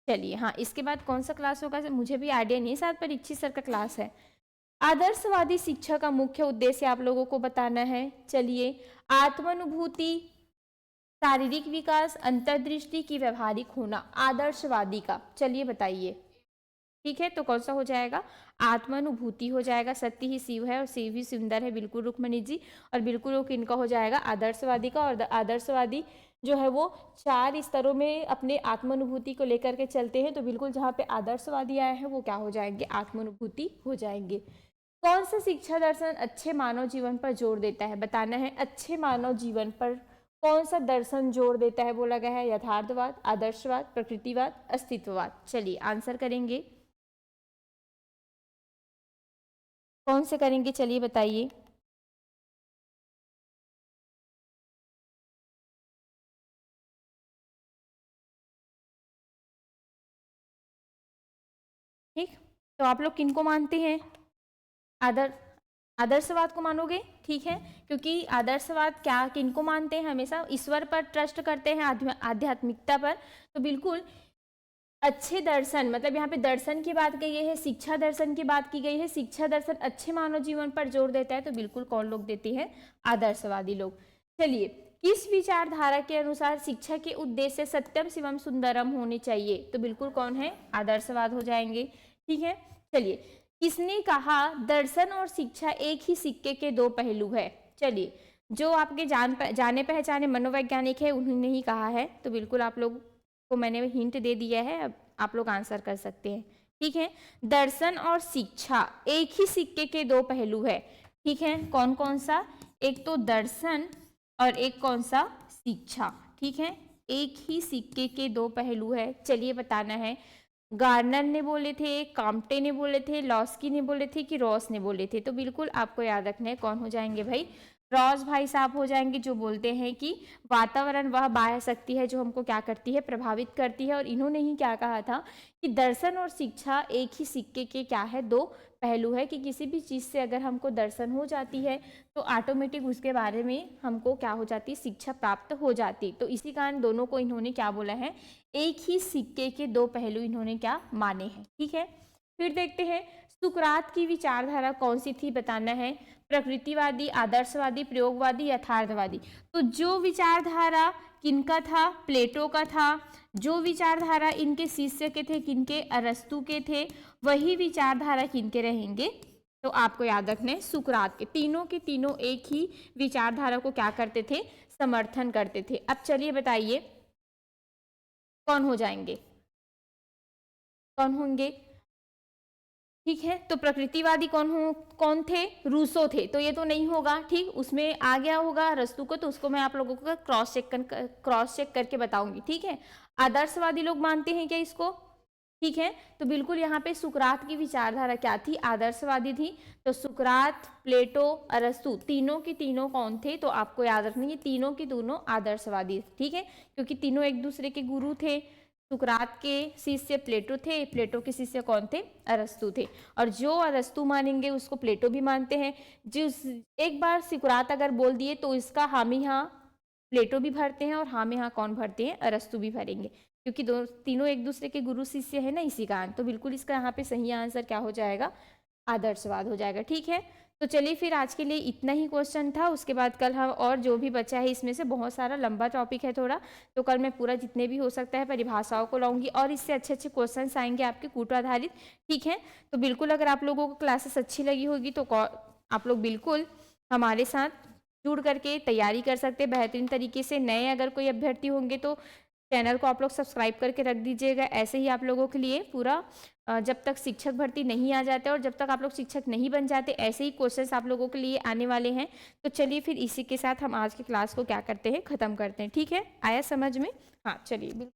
चलिए हाँ, इसके बाद कौन सा क्लास होगा मुझे भी आइडिया नहीं, शायद परीक्षित सर का क्लास है। आदर्शवादी शिक्षा का मुख्य उद्देश्य आप लोगों को बताना है। चलिए, आत्मानुभूति, शारीरिक विकास, अंतर्दृष्टि की व्यवहारिक होना, आदर्शवादी का, चलिए बताइए, ठीक है, तो कौन सा हो जाएगा, आत्मानुभूति हो जाएगा। सत्य ही शिव है और शिव ही सुंदर है, बिल्कुल रुक्मणी जी, और बिल्कुल वो किनका हो जाएगा, आदर्शवादी का। और आदर्शवादी जो है वो 4 स्तरों में अपने आत्मानुभूति को लेकर के चलते हैं, तो बिल्कुल जहाँ पे आदर्शवादी आए हैं वो क्या हो जाएंगे, आत्मानुभूति हो जाएंगे। कौन सा शिक्षा दर्शन अच्छे मानव जीवन पर जोर देता है, बताना है, अच्छे मानव जीवन पर कौन सा दर्शन जोर देता है, बोला गया है यथार्थवाद, आदर्शवाद, प्रकृतिवाद, अस्तित्ववाद। चलिए आंसर करेंगे, कौन से करेंगे, चलिए बताइए। ठीक, तो आप लोग किनको मानते हैं, आदर आदर्शवाद को मानोगे, ठीक है, क्योंकि आदर्शवाद क्या किनको मानते हैं, हमेशा ईश्वर पर ट्रस्ट करते हैं, आध्यात्मिकता पर, तो बिल्कुल अच्छे दर्शन, मतलब यहाँ पे दर्शन की बात की गई है, शिक्षा दर्शन की बात की गई है, शिक्षा दर्शन अच्छे मानव जीवन पर जोर देता है, तो बिल्कुल कौन लोग देते हैं, आदर्शवादी लोग। चलिए, किस विचारधारा के अनुसार शिक्षा के उद्देश्य सत्यम शिवम सुंदरम होने चाहिए, तो बिल्कुल कौन है, आदर्शवाद हो जाएंगे, ठीक है। चलिए, किसने कहा दर्शन और शिक्षा एक ही सिक्के के 2 पहलू है, चलिए, जो आपके जाने पहचाने मनोवैज्ञानिक है उन्होंने ही कहा है, तो बिल्कुल आप लोग को मैंने हिंट दे दिया है, अब आप लोग आंसर कर सकते हैं, ठीक है। दर्शन और शिक्षा एक ही सिक्के के दो पहलू है, ठीक है। कौन कौन सा? एक तो दर्शन और एक कौन सा? शिक्षा, ठीक है। एक ही सिक्के के दो पहलू है। चलिए बताना है। गार्नर ने बोले थे, काम्टे ने बोले थे, लॉस्की ने बोले थे कि रॉस ने बोले थे? तो बिल्कुल आपको याद रखना है कौन हो जाएंगे भाई? रॉस भाई साहब हो जाएंगे, जो बोलते हैं कि वातावरण वह बाह्य शक्ति है जो हमको क्या करती है? प्रभावित करती है। और इन्होंने ही क्या कहा था कि दर्शन और शिक्षा एक ही सिक्के के क्या है? दो पहलू है, कि किसी भी चीज़ से अगर हमको दर्शन हो जाती है तो ऑटोमेटिक उसके बारे में हमको क्या हो जाती है? शिक्षा प्राप्त हो जाती। तो इसी कारण दोनों को इन्होंने क्या बोला है? एक ही सिक्के के दो पहलू इन्होंने क्या माने हैं, ठीक है। फिर देखते हैं सुकरात की विचारधारा कौन सी थी, बताना है। प्रकृतिवादी, आदर्शवादी, प्रयोगवादी, यथार्थवादी? तो जो विचारधारा किनका था? प्लेटो का था। जो विचारधारा इनके शिष्य के थे, किनके? अरस्तु के थे। वही विचारधारा किनके रहेंगे? तो आपको याद रखना है सुकरात के। तीनों के तीनों एक ही विचारधारा को क्या करते थे? समर्थन करते थे। अब चलिए बताइए कौन हो जाएंगे? कौन होंगे? ठीक है, तो प्रकृतिवादी कौन थे? रूसो थे। तो ये तो नहीं होगा, ठीक। उसमें आ गया होगा अरस्तु को, तो उसको मैं आप लोगों को क्रॉस चेक करके बताऊंगी, ठीक है। आदर्शवादी लोग मानते हैं क्या इसको? ठीक है, तो बिल्कुल यहाँ पे सुकरात की विचारधारा क्या थी? आदर्शवादी थी। तो सुकरात, प्लेटो, अरस्तु तीनों की तीनों कौन थे? तो आपको याद रखना ये तीनों की दोनों आदर्शवादी, ठीक है, क्योंकि तीनों एक दूसरे के गुरु थे। सुकरात के शिष्य प्लेटो थे, प्लेटो के शिष्य कौन थे? अरस्तु थे। और जो अरस्तु मानेंगे उसको प्लेटो भी मानते हैं। जिस एक बार सुकरात अगर बोल दिए तो इसका हामी हाँ प्लेटो भी भरते हैं, और हामी हाँ कौन भरते हैं? अरस्तु भी भरेंगे, क्योंकि तीनों एक दूसरे के गुरु शिष्य है ना, इसी कारण। तो बिल्कुल इसका यहाँ पे सही आंसर क्या हो जाएगा? आदर्शवाद हो जाएगा, ठीक है। तो चलिए फिर आज के लिए इतना ही क्वेश्चन था। उसके बाद कल हम और जो भी बचा है, इसमें से बहुत सारा लंबा टॉपिक है थोड़ा, तो कल मैं पूरा जितने भी हो सकता है परिभाषाओं को लाऊंगी, और इससे अच्छे अच्छे क्वेश्चन आएंगे आपके कूट आधारित, ठीक है। तो बिल्कुल अगर आप लोगों को क्लासेस अच्छी लगी होगी तो आप लोग बिल्कुल हमारे साथ जुड़ करके तैयारी कर सकते हैं बेहतरीन तरीके से। नए अगर कोई अभ्यर्थी होंगे तो चैनल को आप लोग सब्सक्राइब करके रख दीजिएगा। ऐसे ही आप लोगों के लिए पूरा जब तक शिक्षक भर्ती नहीं आ जाते और जब तक आप लोग शिक्षक नहीं बन जाते, ऐसे ही क्वेश्चंस आप लोगों के लिए आने वाले हैं। तो चलिए फिर इसी के साथ हम आज की क्लास को क्या करते हैं? ख़त्म करते हैं, ठीक है। आया समझ में? हाँ चलिए।